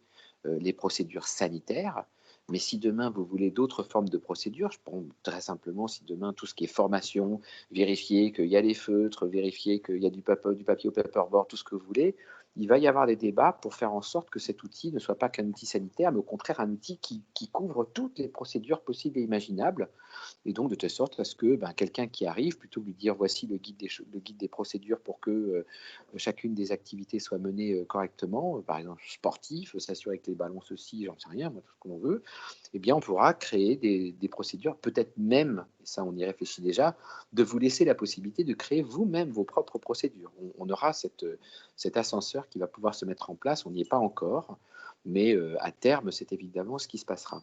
les procédures sanitaires, mais si demain, vous voulez d'autres formes de procédures, je pense très simplement, si demain, tout ce qui est formation, vérifier qu'il y a les feutres, vérifier qu'il y a du papier au paperboard, tout ce que vous voulez, il va y avoir des débats pour faire en sorte que cet outil ne soit pas qu'un outil sanitaire, mais au contraire un outil qui couvre toutes les procédures possibles et imaginables. Et donc, de telle sorte à ce que quelqu'un qui arrive, plutôt que de lui dire voici le guide des procédures pour que chacune des activités soit menée correctement, par exemple sportif, s'assurer que les ballons ceci, j'en sais rien, moi, tout ce que l'on veut, eh bien, on pourra créer des procédures, peut-être même, et ça on y réfléchit déjà, de vous laisser la possibilité de créer vous-même vos propres procédures. On aura cet ascenseur qui va pouvoir se mettre en place, on n'y est pas encore, mais à terme, c'est évidemment ce qui se passera.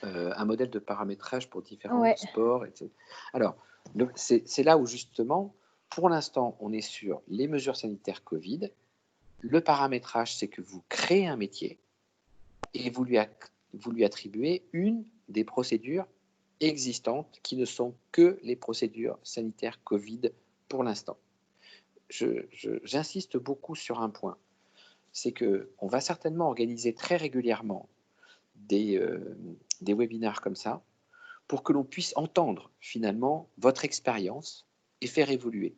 Un modèle de paramétrage pour différents sports, etc. Alors, c'est là où justement, pour l'instant, on est sur les mesures sanitaires Covid. Le paramétrage, c'est que vous créez un métier et vous lui attribuez une des procédures existantes qui ne sont que les procédures sanitaires Covid pour l'instant. J'insiste beaucoup sur un point, c'est qu'on va certainement organiser très régulièrement des webinaires comme ça, pour que l'on puisse entendre finalement votre expérience et faire évoluer.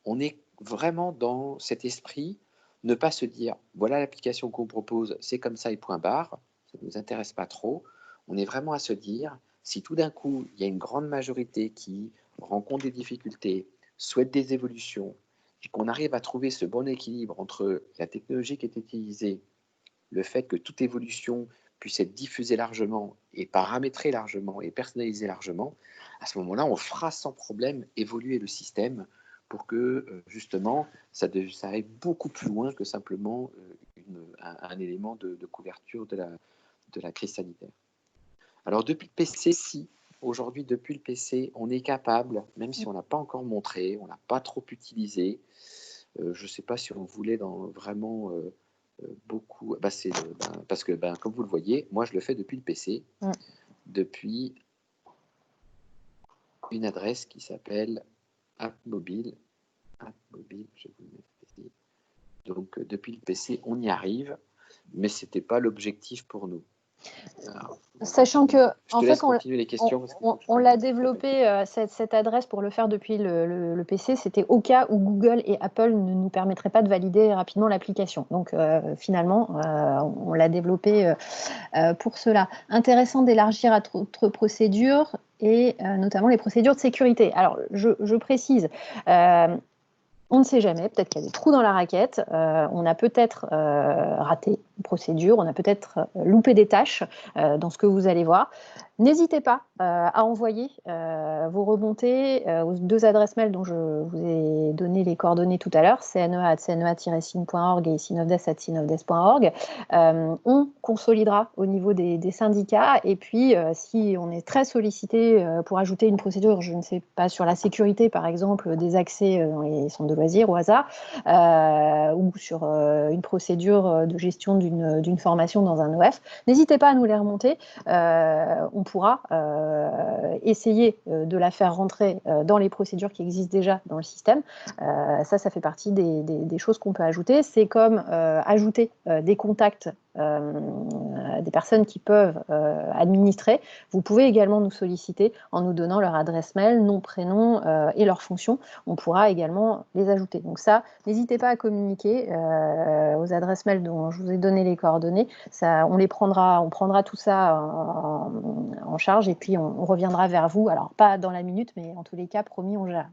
On est vraiment dans cet esprit, ne pas se dire, voilà l'application qu'on propose, c'est comme ça et point barre, ça ne nous intéresse pas trop. On est vraiment à se dire, si tout d'un coup, il y a une grande majorité qui rencontre des difficultés, souhaite des évolutions, et qu'on arrive à trouver ce bon équilibre entre la technologie qui est utilisée, le fait que toute évolution puisse être diffusée largement et paramétrée largement et personnalisée largement, à ce moment-là, on fera sans problème évoluer le système pour que, justement, ça aille beaucoup plus loin que simplement un élément de couverture de la crise sanitaire. Alors, depuis le PC, si, aujourd'hui, depuis le PC, on est capable, même si on n'a pas encore montré, on n'a pas trop utilisé, je ne sais pas si on voulait vraiment... beaucoup, parce que comme vous le voyez, moi je le fais depuis le PC, depuis une adresse qui s'appelle AppMobile. AppMobile, je vais vous le mettre ici. Donc, depuis le PC, on y arrive, mais ce n'était pas l'objectif pour nous. Alors, Sachant que, je te en laisse fait, continuer les questions. on l'a développé, cette adresse, pour le faire depuis le PC. C'était au cas où Google et Apple ne nous permettraient pas de valider rapidement l'application. Donc, finalement, on l'a développé pour cela. Intéressant d'élargir à d'autres procédures et notamment les procédures de sécurité. Alors, je précise, on ne sait jamais, peut-être qu'il y a des trous dans la raquette, on a peut-être raté une procédure, on a peut-être loupé des tâches dans ce que vous allez voir. N'hésitez pas à envoyer vos remontées aux 2 adresses mail dont je vous ai donné les coordonnées tout à l'heure, cnea@cnea-signe.org et synovdes@synovdes.org. On consolidera au niveau des syndicats, et puis si on est très sollicité pour ajouter une procédure, je ne sais pas, sur la sécurité par exemple, des accès dans les centres de loisirs au hasard, ou sur une procédure de gestion d'une formation dans un OF, n'hésitez pas à nous les remonter. On pourra essayer de la faire rentrer dans les procédures qui existent déjà dans le système. Ça fait partie des choses qu'on peut ajouter. C'est comme ajouter des contacts des personnes qui peuvent administrer. Vous pouvez également nous solliciter en nous donnant leur adresse mail, nom, prénom et leur fonction. On pourra également les ajouter. Donc ça, n'hésitez pas à communiquer aux adresses mail dont je vous ai donné les coordonnées. On prendra tout ça en charge, et puis on reviendra vers vous. Alors, pas dans la minute, mais en tous les cas, promis, on gère.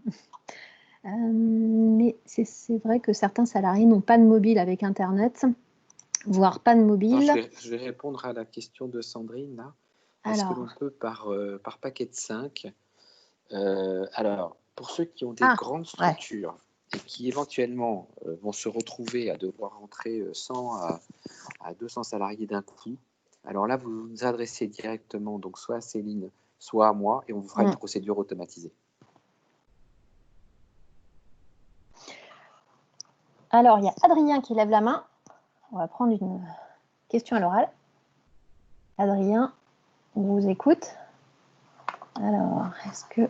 Mais c'est vrai que certains salariés n'ont pas de mobile avec Internet, voire pas de mobile. Alors, je vais répondre à la question de Sandrine, là. Est-ce que l'on peut par paquet de 5 alors, pour ceux qui ont des grandes structures et qui éventuellement vont se retrouver à devoir rentrer 100 à 200 salariés d'un coup, alors là, vous vous adressez directement, donc soit à Céline, soit à moi, et on vous fera une procédure automatisée. Alors, il y a Adrien qui lève la main. On va prendre une question à l'oral. Adrien, on vous écoute. Alors, est-ce que...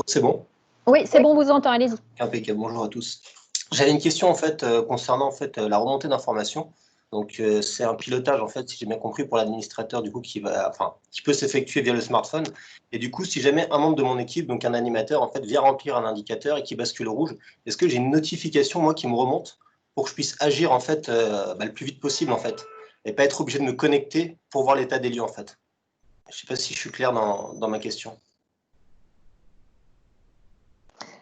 C'est bon? Oui, c'est bon, vous entend, allez-y. Impeccable, bonjour à tous. J'avais une question en fait concernant la remontée d'informations. Donc c'est un pilotage en fait, si j'ai bien compris, pour l'administrateur du coup qui peut s'effectuer via le smartphone. Et du coup, si jamais un membre de mon équipe, donc un animateur en fait, vient remplir un indicateur et qui bascule au rouge, est-ce que j'ai une notification moi qui me remonte pour que je puisse agir en fait le plus vite possible en fait, et pas être obligé de me connecter pour voir l'état des lieux en fait. Je ne sais pas si je suis clair dans ma question.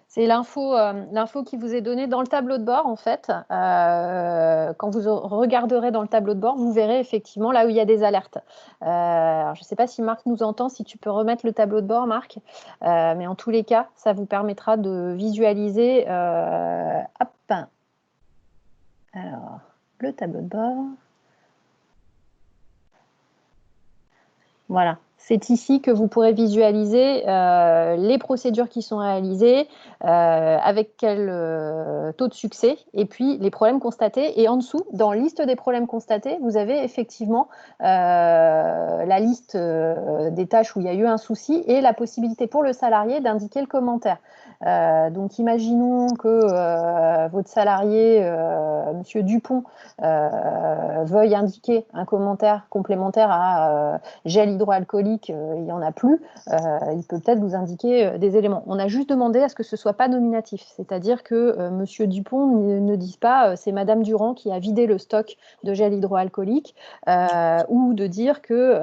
C'est l'info qui vous est donnée dans le tableau de bord, en fait. Quand vous regarderez dans le tableau de bord, vous verrez effectivement là où il y a des alertes. Alors, je ne sais pas si Marc nous entend, si tu peux remettre le tableau de bord, Marc. Mais en tous les cas, ça vous permettra de visualiser. Hop. Alors, le tableau de bord. Voilà. C'est ici que vous pourrez visualiser les procédures qui sont réalisées, avec quel taux de succès, et puis les problèmes constatés. Et en dessous, dans liste des problèmes constatés, vous avez effectivement la liste des tâches où il y a eu un souci et la possibilité pour le salarié d'indiquer le commentaire. Donc, imaginons que votre salarié, Monsieur Dupont, veuille indiquer un commentaire complémentaire à gel hydroalcoolique, il n'y en a plus, il peut peut-être vous indiquer des éléments. On a juste demandé à ce que ce ne soit pas nominatif, c'est-à-dire que Monsieur Dupont ne dise pas c'est Madame Durand qui a vidé le stock de gel hydroalcoolique, ou de dire que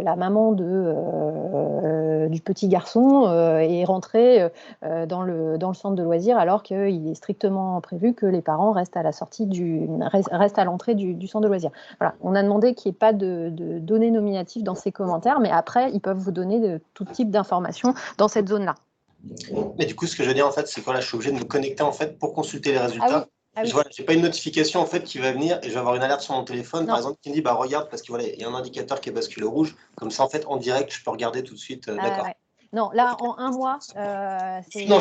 la maman du petit garçon est rentrée dans le centre de loisirs alors qu'il est strictement prévu que les parents restent à la sortie restent à l'entrée du centre de loisirs. Voilà. On a demandé qu'il n'y ait pas de données nominatives dans ces commentaires, mais après, ils peuvent vous donner de tout type d'informations dans cette zone-là. Mais du coup, ce que je veux dire, en fait, c'est que là, je suis obligé de me connecter en fait, pour consulter les résultats. Ah oui. Je n'ai pas une notification en fait, qui va venir et je vais avoir une alerte sur mon téléphone, par exemple, qui me dit regarde, parce qu'il y a un indicateur qui est basculé au rouge. Comme ça, en fait, en direct, je peux regarder tout de suite. D'accord. Ouais. Non, là, en un mois, c'est... Non,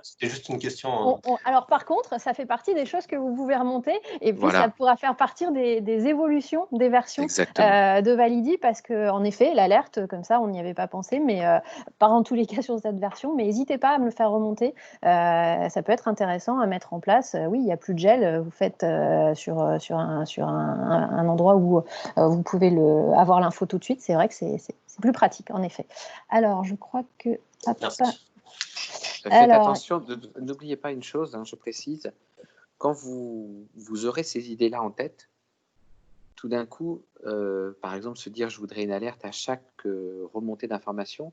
c'était juste une question. Alors, par contre, ça fait partie des choses que vous pouvez remonter et puis Voilà. ça pourra faire partie des évolutions des versions de Validi parce qu'en effet, l'alerte, comme ça, on n'y avait pas pensé, mais pas en tous les cas sur cette version. Mais n'hésitez pas à me le faire remonter. Ça peut être intéressant à mettre en place. Oui, il n'y a plus de gel. Vous faites sur un endroit où vous pouvez avoir l'info tout de suite. C'est vrai que c'est plus pratique, en effet. Alors, je crois que... Faites attention, n'oubliez pas une chose, hein, je précise, quand vous aurez ces idées-là en tête, tout d'un coup, par exemple, se dire je voudrais une alerte à chaque remontée d'information,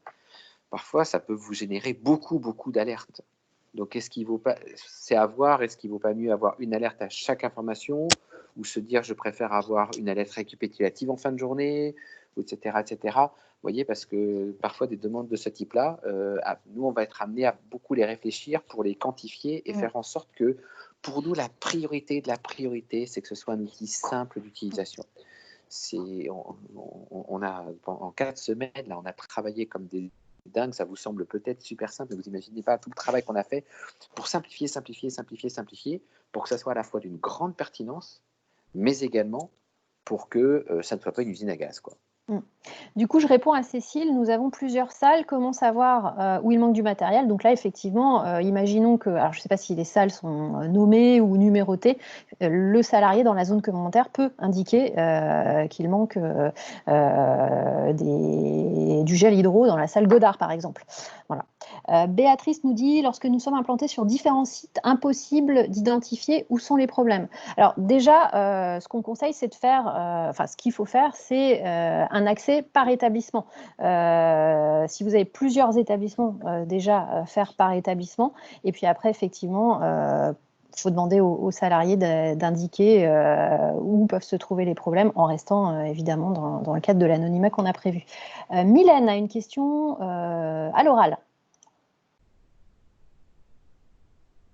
parfois ça peut vous générer beaucoup d'alertes. Donc est-ce qu'il vaut pas, c'est à voir, est-ce qu'il vaut pas mieux avoir une alerte à chaque information ou se dire je préfère avoir une alerte récapitulative en fin de journée, etc., etc. Vous voyez, parce que parfois des demandes de ce type-là, nous on va être amené à beaucoup les réfléchir pour les quantifier et faire en sorte que pour nous la priorité de la priorité, c'est que ce soit un outil simple d'utilisation. On a en 4 semaines là, on a travaillé comme des dingues. Ça vous semble peut-être super simple, mais vous n'imaginez pas tout le travail qu'on a fait pour simplifier, pour que ça soit à la fois d'une grande pertinence, mais également pour que ça ne soit pas une usine à gaz, quoi. Du coup, je réponds à Cécile, nous avons plusieurs salles, comment savoir où il manque du matériel? Donc là, effectivement, imaginons que, alors je ne sais pas si les salles sont nommées ou numérotées, le salarié dans la zone commentaire peut indiquer qu'il manque du gel hydro dans la salle Godard, par exemple. Voilà. Béatrice nous dit, lorsque nous sommes implantés sur différents sites, impossible d'identifier où sont les problèmes. Alors déjà, ce qu'on conseille, c'est de faire, ce qu'il faut faire, c'est un accès par établissement. Si vous avez plusieurs établissements, déjà faire par établissement. Et puis après, effectivement, il faut demander aux salariés d'indiquer où peuvent se trouver les problèmes en restant évidemment dans le cadre de l'anonymat qu'on a prévu. Mylène a une question à l'oral.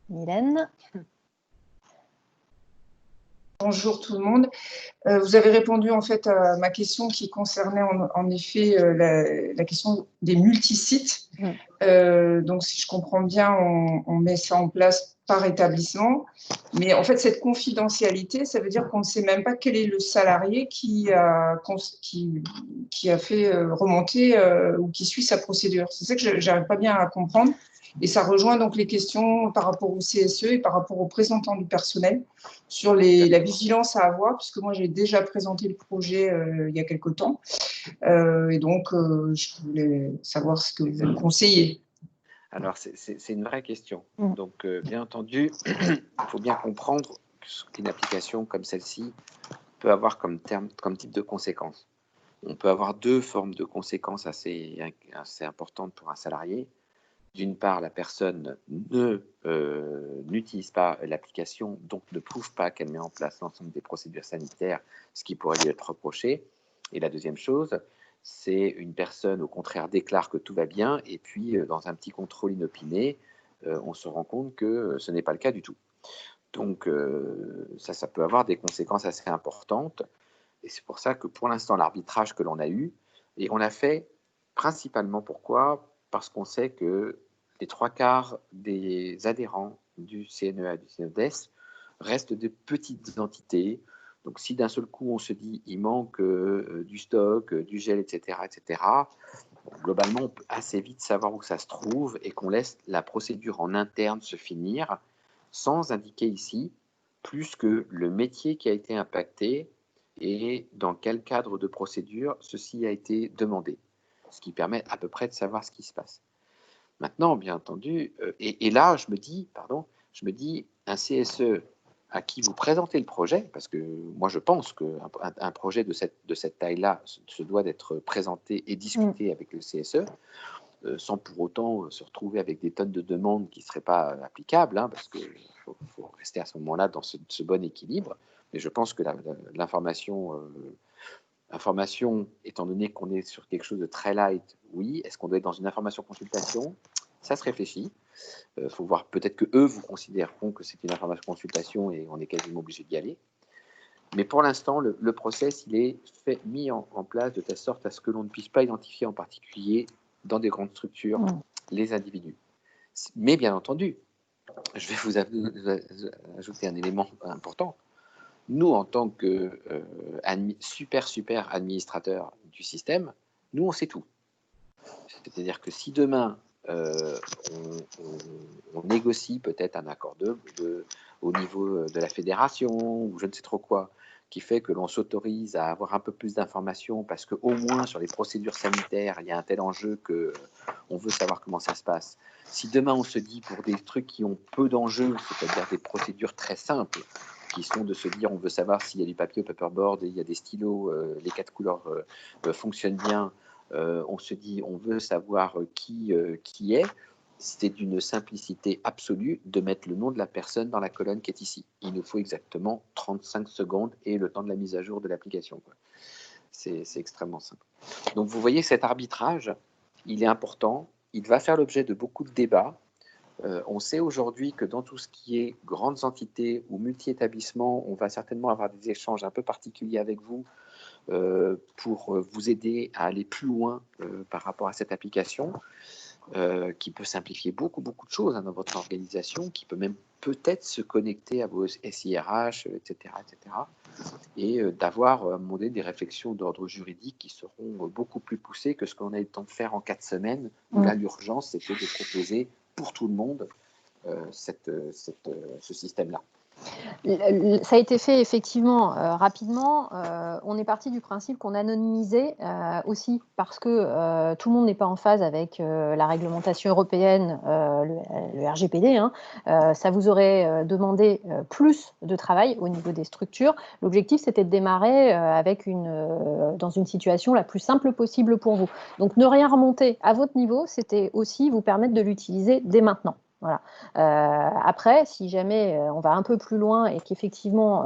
Mylène. Bonjour tout le monde. Vous avez répondu en fait à ma question qui concernait en effet la question des multisites. Donc si je comprends bien, on met ça en place par établissement. Mais en fait, cette confidentialité, ça veut dire qu'on ne sait même pas quel est le salarié qui a fait remonter ou qui suit sa procédure. C'est ça que j'arrive pas bien à comprendre. Et ça rejoint donc les questions par rapport au CSE et par rapport aux représentants du personnel sur la vigilance à avoir, puisque moi j'ai déjà présenté le projet il y a quelque temps. Et donc, je voulais savoir ce que vous me conseillez. Alors, c'est une vraie question. Donc, bien entendu, il faut bien comprendre qu'une application comme celle-ci peut avoir comme type de conséquences. On peut avoir deux formes de conséquences assez importantes pour un salarié. D'une part, la personne n'utilise pas l'application, donc ne prouve pas qu'elle met en place l'ensemble des procédures sanitaires, ce qui pourrait lui être reproché. Et la deuxième chose, c'est une personne, au contraire, déclare que tout va bien, et puis, dans un petit contrôle inopiné, on se rend compte que ce n'est pas le cas du tout. Donc, ça peut avoir des conséquences assez importantes. Et c'est pour ça que, pour l'instant, l'arbitrage que l'on a eu, et on l'a fait principalement pourquoi ? Parce qu'on sait que les 3/4 des adhérents du CNEA, du CNEDES, restent de petites entités. Donc, si d'un seul coup, on se dit il manque du stock, du gel, etc., globalement, on peut assez vite savoir où ça se trouve et qu'on laisse la procédure en interne se finir sans indiquer ici plus que le métier qui a été impacté et dans quel cadre de procédure ceci a été demandé. Ce qui permet à peu près de savoir ce qui se passe. Maintenant, bien entendu, et là, je me dis, un CSE à qui vous présentez le projet, parce que moi, je pense qu'un projet de cette taille-là se doit d'être présenté et discuté avec le CSE, sans pour autant se retrouver avec des tonnes de demandes qui ne seraient pas applicables, hein, parce qu'il faut rester à ce moment-là dans ce bon équilibre. Mais je pense que l'information... étant donné qu'on est sur quelque chose de très light, oui. Est-ce qu'on doit être dans une information consultation? Ça se réfléchit. Il faut voir, peut-être que eux vous considéreront que c'est une information consultation et on est quasiment obligé d'y aller. Mais pour l'instant, le process, il est mis en place de telle sorte à ce que l'on ne puisse pas identifier en particulier dans des grandes structures les individus. Mais bien entendu, je vais vous ajouter un élément important. Nous, en tant que super administrateurs du système, nous, on sait tout. C'est-à-dire que si demain, on négocie peut-être un accord au niveau de la fédération ou je ne sais trop quoi, qui fait que l'on s'autorise à avoir un peu plus d'informations parce qu'au moins sur les procédures sanitaires, il y a un tel enjeu qu'on veut savoir comment ça se passe. Si demain on se dit pour des trucs qui ont peu d'enjeux, c'est-à-dire des procédures très simples, qui sont de se dire on veut savoir s'il y a du papier au paperboard, il y a des stylos, les 4 couleurs fonctionnent bien, on se dit on veut savoir qui est, c'est d'une simplicité absolue de mettre le nom de la personne dans la colonne qui est ici. Il nous faut exactement 35 secondes et le temps de la mise à jour de l'application. C'est extrêmement simple. Donc vous voyez, cet arbitrage, il est important, il va faire l'objet de beaucoup de débats. On sait aujourd'hui que dans tout ce qui est grandes entités ou multi-établissements, on va certainement avoir des échanges un peu particuliers avec vous pour vous aider à aller plus loin par rapport à cette application. Qui peut simplifier beaucoup de choses dans votre organisation, qui peut même peut-être se connecter à vos SIRH, etc. Et d'avoir à un moment donné des réflexions d'ordre juridique qui seront beaucoup plus poussées que ce qu'on a eu le temps de faire en 4 semaines, où là, l'urgence, c'était de proposer pour tout le monde ce système-là. Ça a été fait effectivement rapidement. On est parti du principe qu'on anonymisait aussi parce que tout le monde n'est pas en phase avec la réglementation européenne, le RGPD. Ça vous aurait demandé plus de travail au niveau des structures. L'objectif, c'était de démarrer dans une situation la plus simple possible pour vous. Donc, ne rien remonter à votre niveau, c'était aussi vous permettre de l'utiliser dès maintenant. Voilà. Après, si jamais on va un peu plus loin et qu'effectivement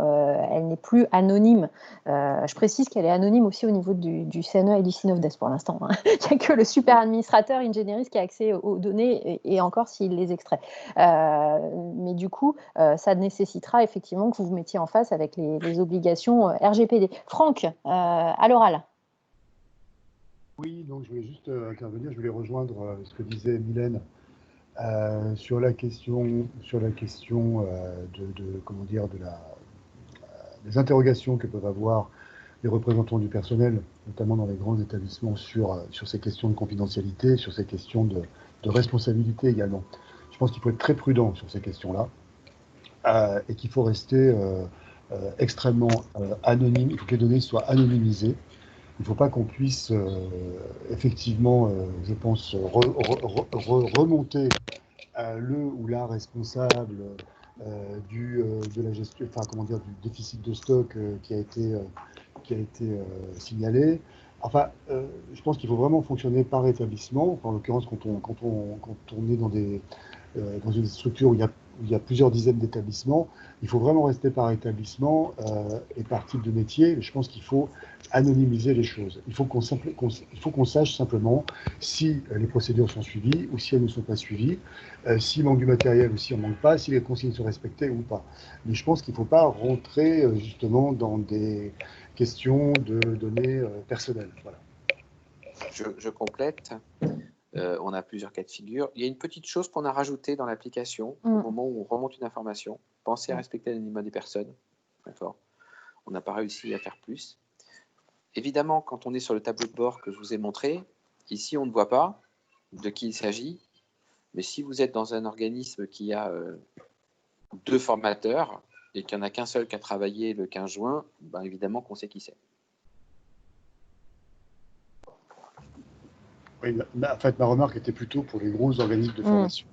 elle n'est plus anonyme, je précise qu'elle est anonyme aussi au niveau du CNE et du Synovdes pour l'instant. Il n'y a que le super administrateur ingénieriste qui a accès aux données et encore s'il les extrait. Mais du coup, ça nécessitera effectivement que vous vous mettiez en face avec les obligations RGPD. Franck, à l'oral. Oui, donc je voulais juste intervenir, je voulais rejoindre ce que disait Mylène. Sur la question des interrogations que peuvent avoir les représentants du personnel, notamment dans les grands établissements, sur ces questions de confidentialité, sur ces questions de responsabilité également. Je pense qu'il faut être très prudent sur ces questions-là et qu'il faut rester extrêmement anonyme. Il faut que les données soient anonymisées. Il ne faut pas qu'on puisse effectivement, je pense, remonter le ou la responsable de la gestion, enfin comment dire, du déficit de stock qui a été signalé. Enfin, je pense qu'il faut vraiment fonctionner par établissement. En l'occurrence, quand on est dans une structure où il y a plusieurs dizaines d'établissements, il faut vraiment rester par établissement et par type de métier. Je pense qu'il faut anonymiser les choses. Il faut qu'on sache simplement si les procédures sont suivies ou si elles ne sont pas suivies, s'il manque du matériel ou s'il n'en manque pas, si les consignes sont respectées ou pas. Mais je pense qu'il ne faut pas rentrer justement dans des questions de données personnelles. Voilà. Je complète. On a plusieurs cas de figure. Il y a une petite chose qu'on a rajoutée dans l'application au moment où on remonte une information. Pensez à respecter l'anonymat des personnes. D'accord. On n'a pas réussi à faire plus. Évidemment, quand on est sur le tableau de bord que je vous ai montré, ici, on ne voit pas de qui il s'agit. Mais si vous êtes dans un organisme qui a 2 formateurs et qu'il n'y en a qu'un seul qui a travaillé le 15 juin, ben évidemment qu'on sait qui c'est. Oui, en fait, ma remarque était plutôt pour les gros organismes de formation.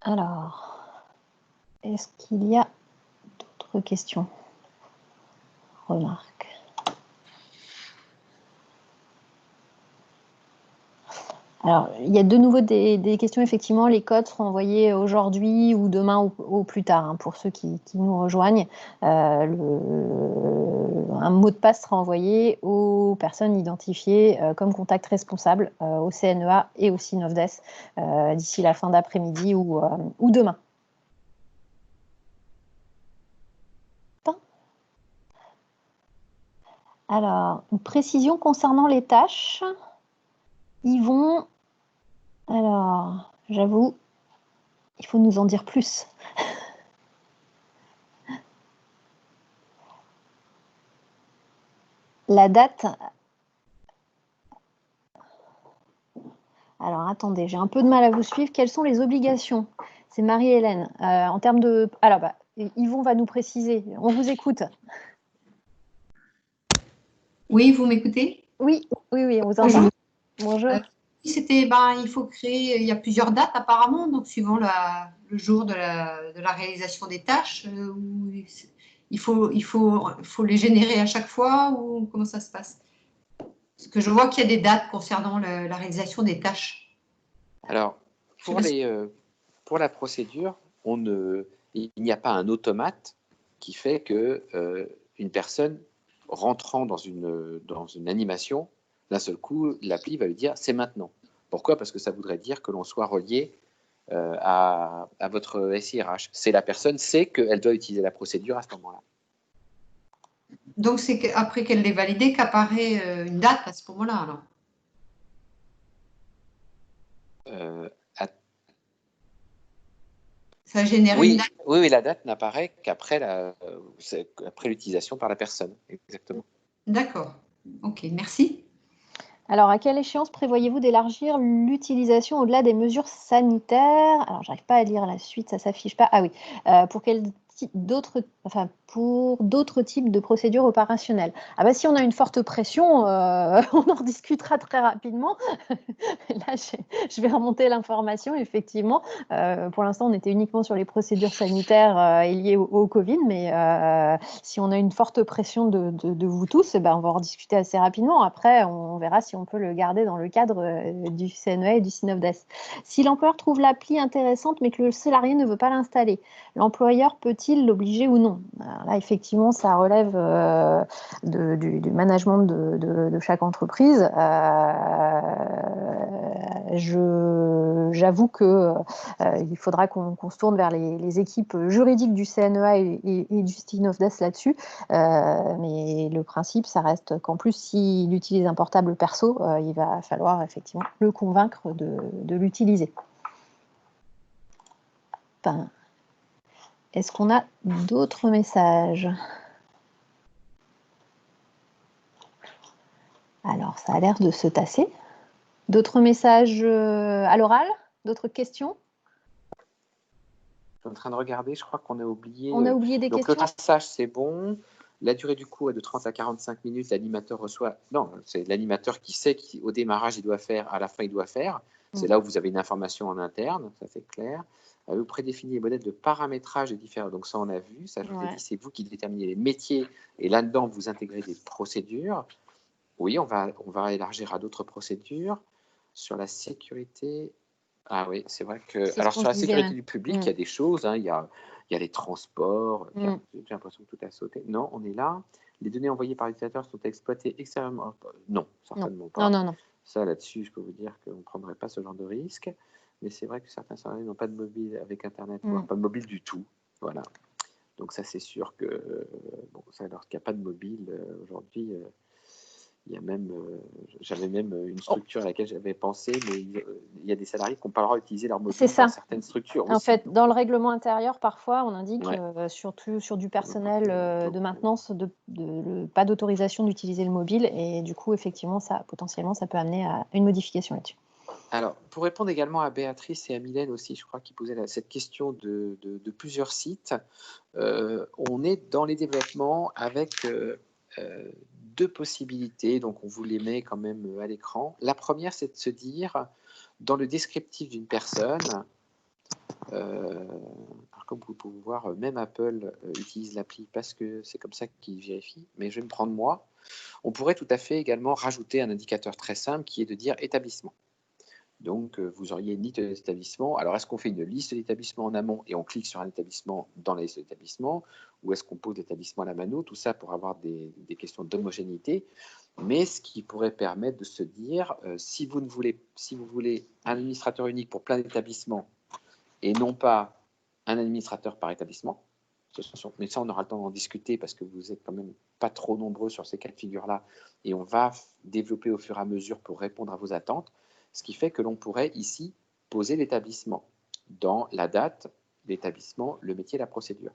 Alors, est-ce qu'il y a d'autres questions? Remarques. Alors, il y a de nouveau des questions. Effectivement, les codes seront envoyés aujourd'hui ou demain ou plus tard pour ceux qui nous rejoignent. Un mot de passe sera envoyé aux personnes identifiées comme contact responsable au CNEA et au Synovdes d'ici la fin d'après-midi ou demain. Alors, une précision concernant les tâches. Ils vont... Alors, j'avoue, il faut nous en dire plus. La date... Alors, attendez, j'ai un peu de mal à vous suivre. Quelles sont les obligations? C'est Marie-Hélène. En termes de... Alors, Yvon va nous préciser. On vous écoute. Oui, vous m'écoutez? Oui, on vous entend. Bonjour. Bonjour. C'était, il faut créer, il y a plusieurs dates apparemment, donc suivant le jour de la réalisation des tâches, où il faut les générer à chaque fois, ou comment ça se passe? Parce que je vois qu'il y a des dates concernant la réalisation des tâches. Alors, pour la procédure, il n'y a pas un automate qui fait que une personne rentrant dans une animation, d'un seul coup, l'appli va lui dire « c'est maintenant ». Pourquoi? Parce que ça voudrait dire que l'on soit relié à votre SIRH. C'est la personne sait qu'elle doit utiliser la procédure à ce moment-là. Donc, c'est après qu'elle l'ait validée qu'apparaît une date à ce moment-là, alors? Ça génère une date. Oui, la date n'apparaît qu'après l'utilisation par la personne. Exactement. D'accord. Ok, merci. Alors, à quelle échéance prévoyez-vous d'élargir l'utilisation au-delà des mesures sanitaires? Alors, j'arrive pas à lire la suite, ça s'affiche pas. Ah oui, pour d'autres types de procédures opérationnelles. Ah bah si on a une forte pression, on en discutera très rapidement. Là, je vais remonter l'information, effectivement. Pour l'instant, on était uniquement sur les procédures sanitaires liées au Covid, mais si on a une forte pression de vous tous, on va en discuter assez rapidement. Après, on verra si on peut le garder dans le cadre du CNEA et du SYNOVDES. Si l'employeur trouve l'appli intéressante, mais que le salarié ne veut pas l'installer, l'employeur peut-il l'obliger ou non? Alors là, effectivement, ça relève du management de chaque entreprise. J'avoue qu'il faudra qu'on se tourne vers les équipes juridiques du CNEA et du SYNOVDES là-dessus. Mais le principe, ça reste qu'en plus, s'il utilise un portable perso, il va falloir effectivement le convaincre de l'utiliser. Enfin, est-ce qu'on a d'autres messages? Alors, ça a l'air de se tasser. D'autres messages à l'oral? D'autres questions? Je suis en train de regarder, je crois qu'on a oublié. On a oublié des questions. Donc, le traçage, c'est bon. La durée du cours est de 30 à 45 minutes. L'animateur reçoit... Non, c'est l'animateur qui sait qu'au démarrage, il doit faire, à la fin, il doit faire. C'est là où vous avez une information en interne, ça c'est clair. Vous prédéfinissez les modèles de paramétrage des différents. Donc ça, on a vu. Ça, je vous ai dit, c'est vous qui déterminez les métiers. Et là-dedans, vous intégrez des procédures. Oui, on va élargir à d'autres procédures. Sur la sécurité... Ah oui, c'est vrai que... Alors, sur la sécurité du public, il y a des choses. Hein, il y a les transports. J'ai l'impression que tout a sauté. Non, on est là. Les données envoyées par l'utilisateur sont exploitées extrêmement... Non, certainement pas. Non. Ça, là-dessus, je peux vous dire qu'on ne prendrait pas ce genre de risque. Mais c'est vrai que certains salariés n'ont pas de mobile avec Internet, voire pas de mobile du tout. Voilà. Donc ça, c'est sûr que... ça, alors qu'il n'y a pas de mobile, aujourd'hui... il y a même, j'avais même une structure à laquelle j'avais pensé, mais il y a des salariés qui n'ont pas le droit d'utiliser leur mobile dans certaines structures. En fait, dans le règlement intérieur, parfois, on indique, surtout sur du personnel de maintenance, pas d'autorisation d'utiliser le mobile. Et du coup, effectivement, potentiellement, ça peut amener à une modification là-dessus. Alors, pour répondre également à Béatrice et à Mylène aussi, je crois qu'ils posaient cette question de plusieurs sites, on est dans les développements avec... deux possibilités, donc on vous les met quand même à l'écran. La première, c'est de se dire, dans le descriptif d'une personne, comme vous pouvez voir, même Apple utilise l'appli parce que c'est comme ça qu'il vérifie, mais je vais me prendre moi. On pourrait tout à fait également rajouter un indicateur très simple qui est de dire établissement. Donc, vous auriez une liste d'établissements. Alors, est-ce qu'on fait une liste d'établissements en amont et on clique sur un établissement dans la liste d'établissements, ou est-ce qu'on pose l'établissement à la mano? Tout ça pour avoir des questions d'homogénéité. Mais ce qui pourrait permettre de se dire, si vous voulez un administrateur unique pour plein d'établissements et non pas un administrateur par établissement, mais ça, on aura le temps d'en discuter parce que vous êtes quand même pas trop nombreux sur ces cas de figure-là, et on va développer au fur et à mesure pour répondre à vos attentes, ce qui fait que l'on pourrait ici poser l'établissement dans la date, l'établissement, le métier, la procédure.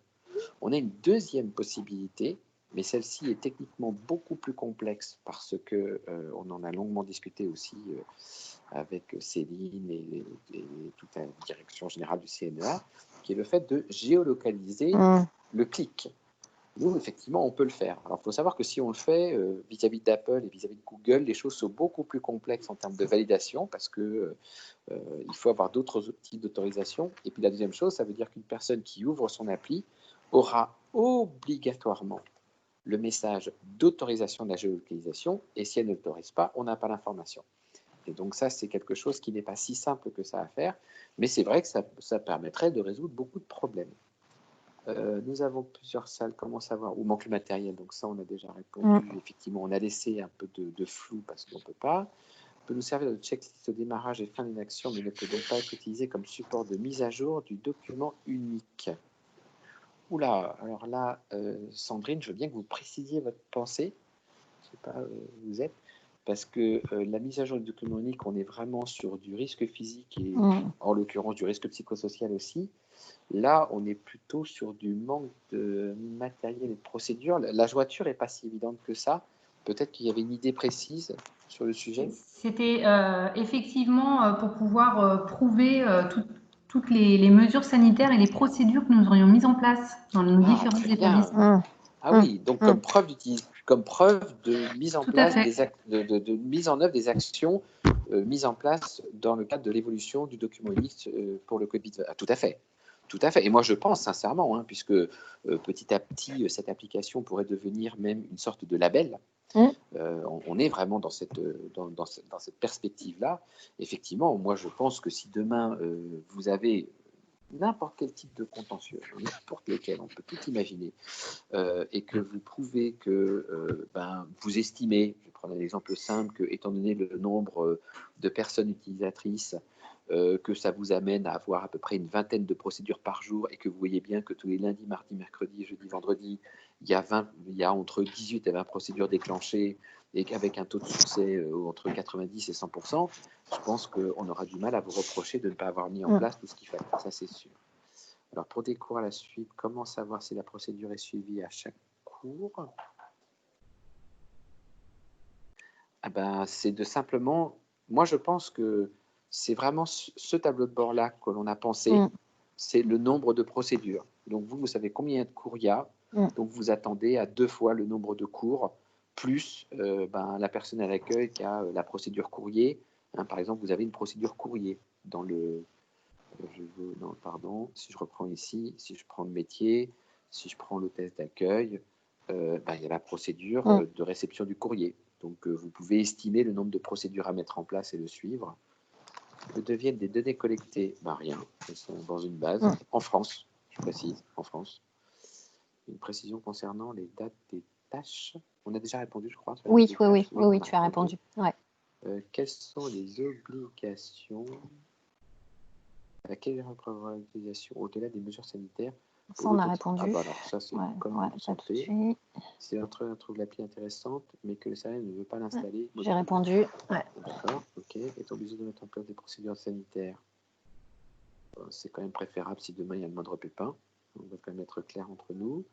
On a une deuxième possibilité, mais celle-ci est techniquement beaucoup plus complexe parce que on en a longuement discuté aussi avec Céline et toute la direction générale du CNEA, qui est le fait de géolocaliser le clic. Nous, effectivement, on peut le faire. Alors, il faut savoir que si on le fait vis-à-vis d'Apple et vis-à-vis de Google, les choses sont beaucoup plus complexes en termes de validation parce que il faut avoir d'autres types d'autorisation. Et puis, la deuxième chose, ça veut dire qu'une personne qui ouvre son appli aura obligatoirement le message d'autorisation de la géolocalisation, et si elle ne l'autorise pas, on n'a pas l'information. Et donc ça, c'est quelque chose qui n'est pas si simple que ça à faire, mais c'est vrai que ça permettrait de résoudre beaucoup de problèmes. Nous avons plusieurs salles, comment savoir, où manque le matériel, donc ça on a déjà répondu. Effectivement, on a laissé un peu de flou parce qu'on ne peut pas. On peut nous servir de checklist au démarrage et fin d'une action, mais ne peut donc pas être utilisé comme support de mise à jour du document unique. Oula, alors là, Sandrine, je veux bien que vous précisiez votre pensée. Je ne sais pas où vous êtes, parce que la mise à jour du document unique, on est vraiment sur du risque physique et en l'occurrence du risque psychosocial aussi. Là, on est plutôt sur du manque de matériel et de procédure. La jointure n'est pas si évidente que ça. Peut-être qu'il y avait une idée précise sur le sujet. C'était effectivement pour pouvoir prouver toutes les mesures sanitaires et les procédures que nous aurions mises en place dans nos différents établissements. Ah oui, donc comme preuve de mise en place de mise en œuvre des actions mises en place dans le cadre de l'évolution du document unique pour le Covid. Ah, tout à fait. Tout à fait. Et moi, je pense sincèrement, puisque petit à petit, cette application pourrait devenir même une sorte de label. On est vraiment dans cette perspective-là. Effectivement, moi, je pense que si demain, vous avez n'importe quel type de contentieux, n'importe lequel, on peut tout imaginer, et que vous prouvez que vous estimez, je vais prendre un exemple simple, que étant donné le nombre de personnes utilisatrices, que ça vous amène à avoir à peu près une vingtaine de procédures par jour et que vous voyez bien que tous les lundis, mardis, mercredis, jeudi, vendredi, il y a entre 18 et 20 procédures déclenchées et qu'avec un taux de succès entre 90 et 100%, je pense qu'on aura du mal à vous reprocher de ne pas avoir mis en place tout ce qu'il fallait. Ça, c'est sûr. Alors, pour des cours à la suite, comment savoir si la procédure est suivie à chaque cours ? C'est de simplement... Moi, je pense que c'est vraiment ce tableau de bord-là que l'on a pensé, c'est le nombre de procédures. Donc, vous savez combien de cours il y a, donc vous attendez à 2 fois le nombre de cours, plus la personne à l'accueil qui a la procédure courrier. Par exemple, vous avez une procédure courrier dans le... si je reprends ici, si je prends le métier, si je prends l'hôtesse d'accueil, il y a la procédure de réception du courrier. Donc, vous pouvez estimer le nombre de procédures à mettre en place et le suivre. Que deviennent des données collectées ? Rien, elles sont dans une base. En France, je précise, en France. Une précision concernant les dates des tâches. On a déjà répondu, je crois. Oui, tu as répondu. Ouais. Quelles sont les obligations à laquelle prévoit l'utilisation au-delà des mesures sanitaires ? Ça, on a répondu. Alors ça, c'est comme une santé. Si l'entreprise trouve l'appli intéressante, mais que le salarié ne veut pas l'installer. J'ai répondu. Ouais. D'accord, ok. Est obligé de mettre en place des procédures sanitaires. C'est quand même préférable si demain il y a le moindre pépin. On va quand même être clair entre nous.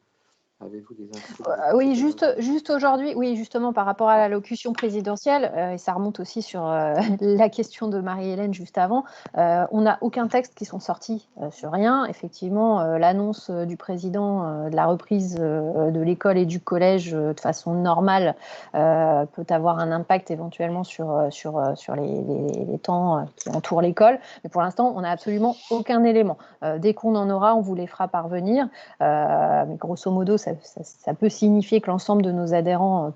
Avez-vous des infos ? Oui, juste aujourd'hui, oui, justement par rapport à l'allocution présidentielle, et ça remonte aussi sur la question de Marie-Hélène juste avant, on n'a aucun texte qui sont sortis sur rien. Effectivement, l'annonce du président de la reprise de l'école et du collège de façon normale peut avoir un impact éventuellement sur les temps qui entourent l'école. Mais pour l'instant, on n'a absolument aucun élément. Dès qu'on en aura, on vous les fera parvenir. Mais grosso modo, ça peut signifier que l'ensemble de nos adhérents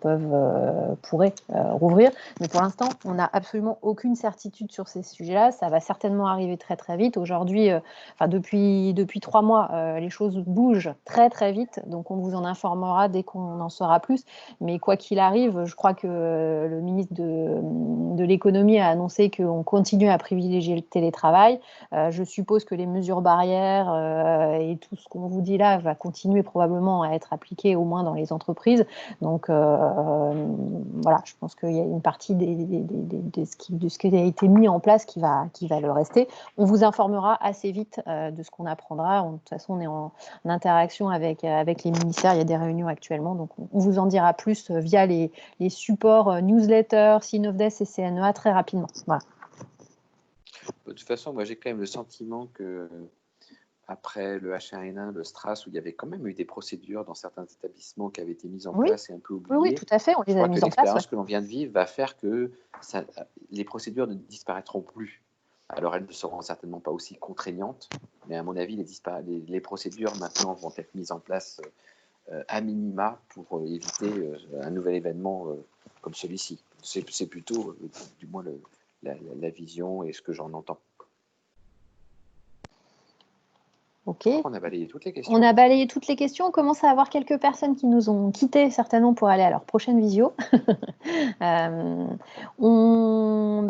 pourraient rouvrir. Mais pour l'instant, on n'a absolument aucune certitude sur ces sujets-là. Ça va certainement arriver très très vite. Aujourd'hui, depuis 3 mois, les choses bougent très très vite. Donc on vous en informera dès qu'on en saura plus. Mais quoi qu'il arrive, je crois que le ministre de l'économie a annoncé qu'on continue à privilégier le télétravail. Je suppose que les mesures barrières et tout ce qu'on vous dit là va continuer probablement à être appliqué au moins dans les entreprises. Donc voilà, je pense qu'il y a une partie de ce qui a été mis en place qui va le rester. On vous informera assez vite de ce qu'on apprendra. De toute façon, on est en interaction avec les ministères. Il y a des réunions actuellement, donc on vous en dira plus via les supports newsletter, Synovdes et CNEA très rapidement. Voilà. De toute façon, moi j'ai quand même le sentiment que après le H1N1, le STRAS, où il y avait quand même eu des procédures dans certains établissements qui avaient été mises en place et un peu oubliées. Oui, tout à fait, on les a mises en place. L'expérience que l'on vient de vivre va faire que les procédures ne disparaîtront plus. Alors elles ne seront certainement pas aussi contraignantes, mais à mon avis, les procédures maintenant vont être mises en place à minima pour éviter un nouvel événement comme celui-ci. C'est plutôt, du moins, la vision et ce que j'en entends. Ok. On a balayé toutes les questions. On a balayé toutes les questions. On commence à avoir quelques personnes qui nous ont quittés certainement pour aller à leur prochaine visio.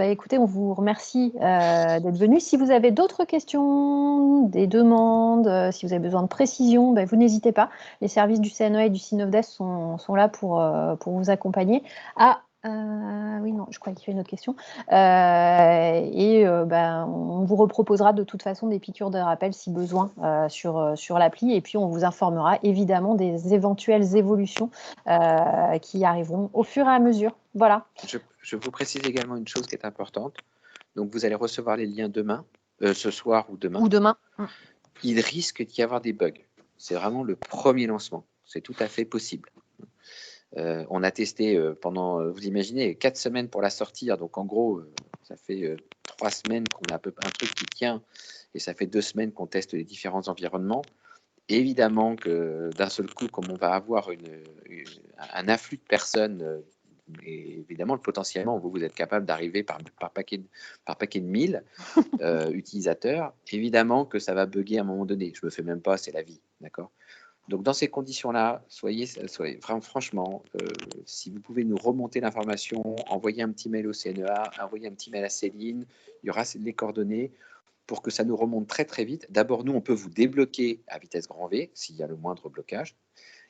Écoutez, on vous remercie d'être venus. Si vous avez d'autres questions, des demandes, si vous avez besoin de précision, vous n'hésitez pas. Les services du CNEA et du Synovdes sont là pour vous accompagner. Oui, non, je crois qu'il y a une autre question. On vous reproposera de toute façon des piqûres de rappel si besoin sur l'appli. Et puis, on vous informera évidemment des éventuelles évolutions qui arriveront au fur et à mesure. Voilà. Je vous précise également une chose qui est importante. Donc, vous allez recevoir les liens demain, ce soir ou demain. Ou demain. Il risque d'y avoir des bugs. C'est vraiment le premier lancement. C'est tout à fait possible. On a testé pendant, vous imaginez, 4 semaines pour la sortir. Donc, en gros, ça fait 3 semaines qu'on a un truc qui tient et ça fait 2 semaines qu'on teste les différents environnements. Et évidemment que d'un seul coup, comme on va avoir un afflux de personnes, et évidemment, potentiellement, vous êtes capable d'arriver par paquet de 1000 utilisateurs, évidemment que ça va bugger à un moment donné. Je me fais même pas, c'est la vie, d'accord ? Donc, dans ces conditions-là, soyez franchement, si vous pouvez nous remonter l'information, envoyer un petit mail au CNEA, envoyer un petit mail à Céline, il y aura les coordonnées pour que ça nous remonte très, très vite. D'abord, nous, on peut vous débloquer à vitesse grand V s'il y a le moindre blocage.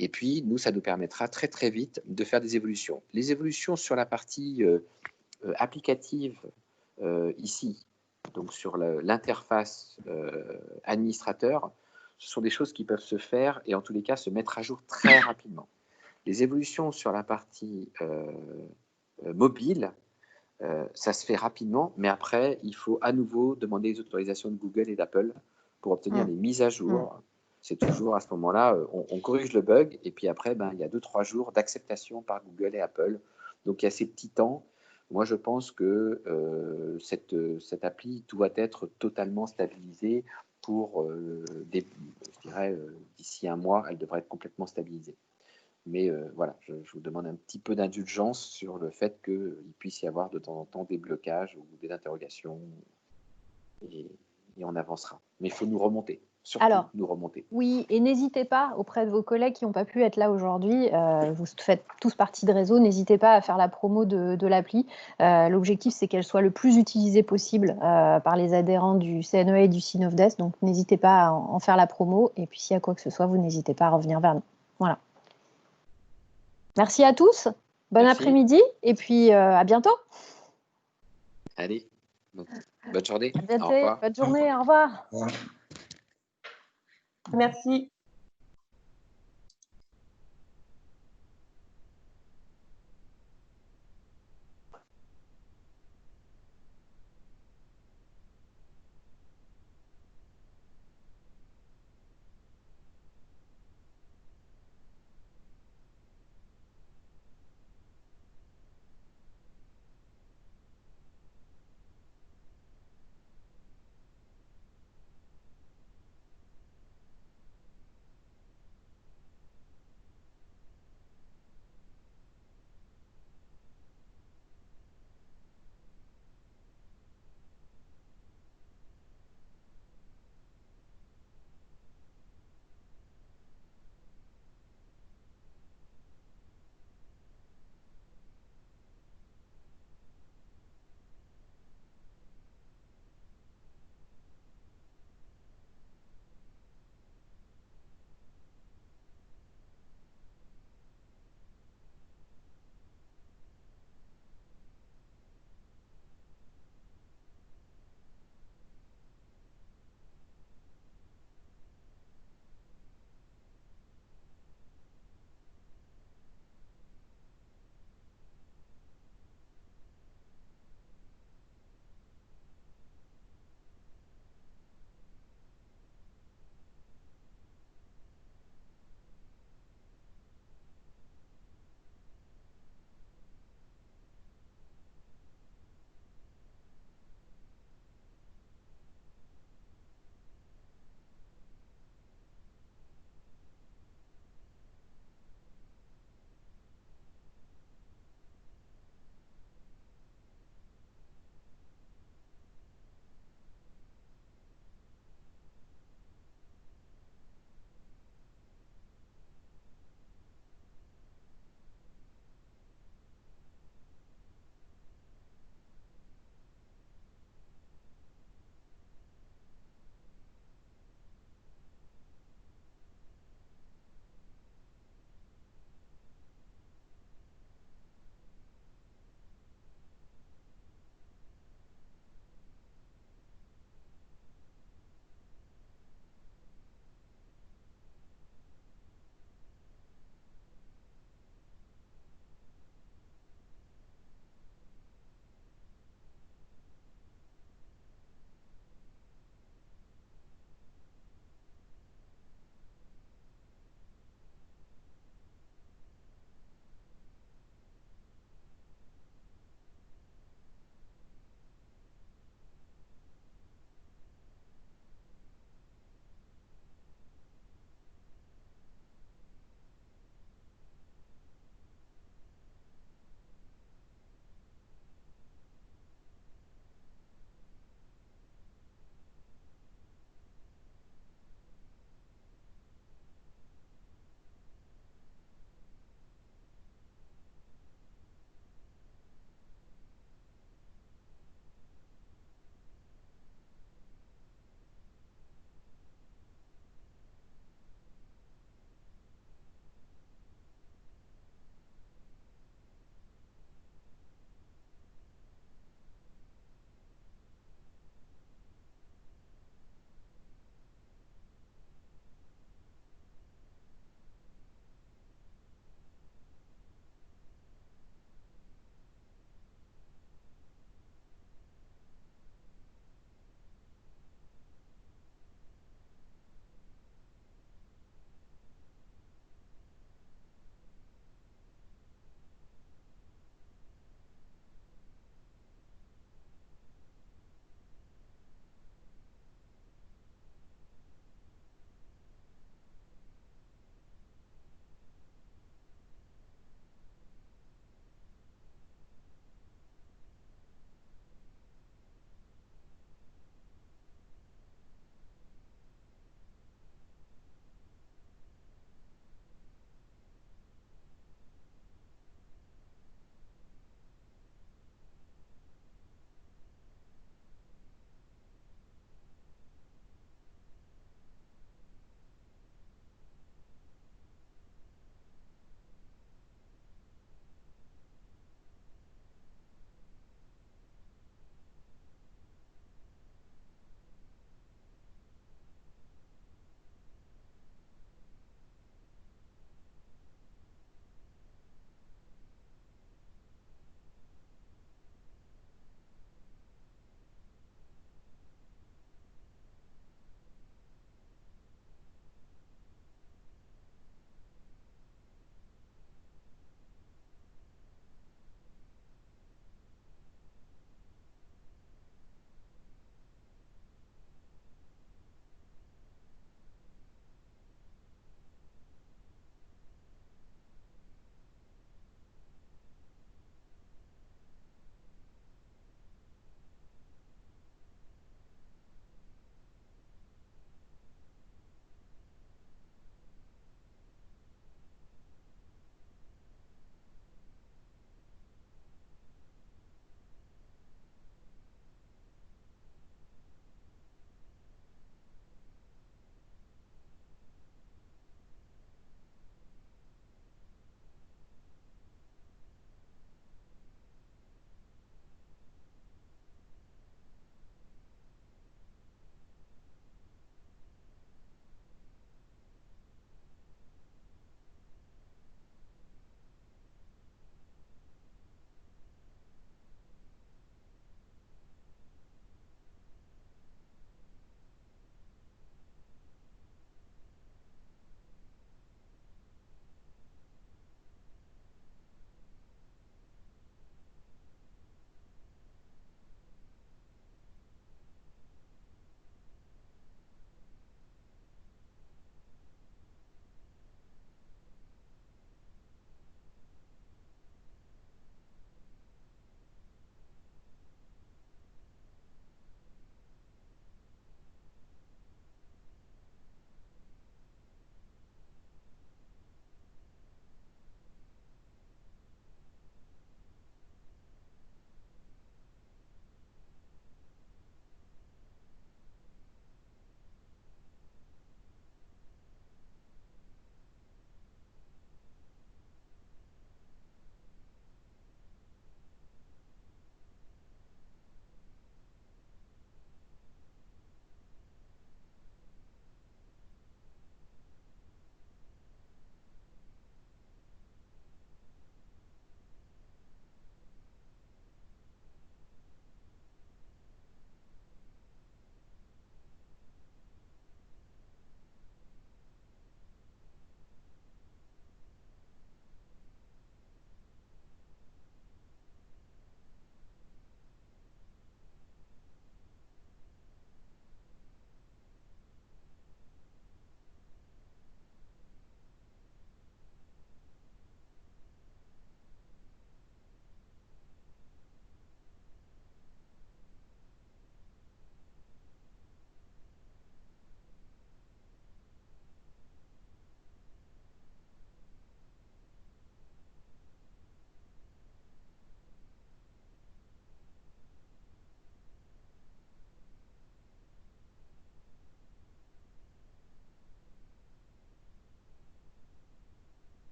Et puis, nous, ça nous permettra très, très vite de faire des évolutions. Les évolutions sur la partie applicative ici, donc sur l'interface administrateur, ce sont des choses qui peuvent se faire et en tous les cas se mettre à jour très rapidement. Les évolutions sur la partie mobile, ça se fait rapidement, mais après, il faut à nouveau demander les autorisations de Google et d'Apple pour obtenir les mises à jour. C'est toujours à ce moment-là, on corrige le bug et puis après, il y a 2-3 jours d'acceptation par Google et Apple. Donc, il y a ces petits temps. Moi, je pense que cette appli doit être totalement stabilisée pour, je dirais, d'ici 1 mois, elle devrait être complètement stabilisée. Mais voilà, je vous demande un petit peu d'indulgence sur le fait qu'il puisse y avoir de temps en temps des blocages ou des interrogations et on avancera. Mais il faut nous remonter. Surtout nous remonter. Oui, et n'hésitez pas auprès de vos collègues qui n'ont pas pu être là aujourd'hui, vous faites tous partie de réseau, n'hésitez pas à faire la promo de l'appli. L'objectif, c'est qu'elle soit le plus utilisée possible par les adhérents du CNEA et du Synovdes, donc n'hésitez pas à en faire la promo, et puis s'il y a quoi que ce soit, vous n'hésitez pas à revenir vers nous. Voilà. Merci à tous, bon après-midi, et puis à bientôt. Allez, bonne journée. À bientôt, bonne journée, au revoir. Merci.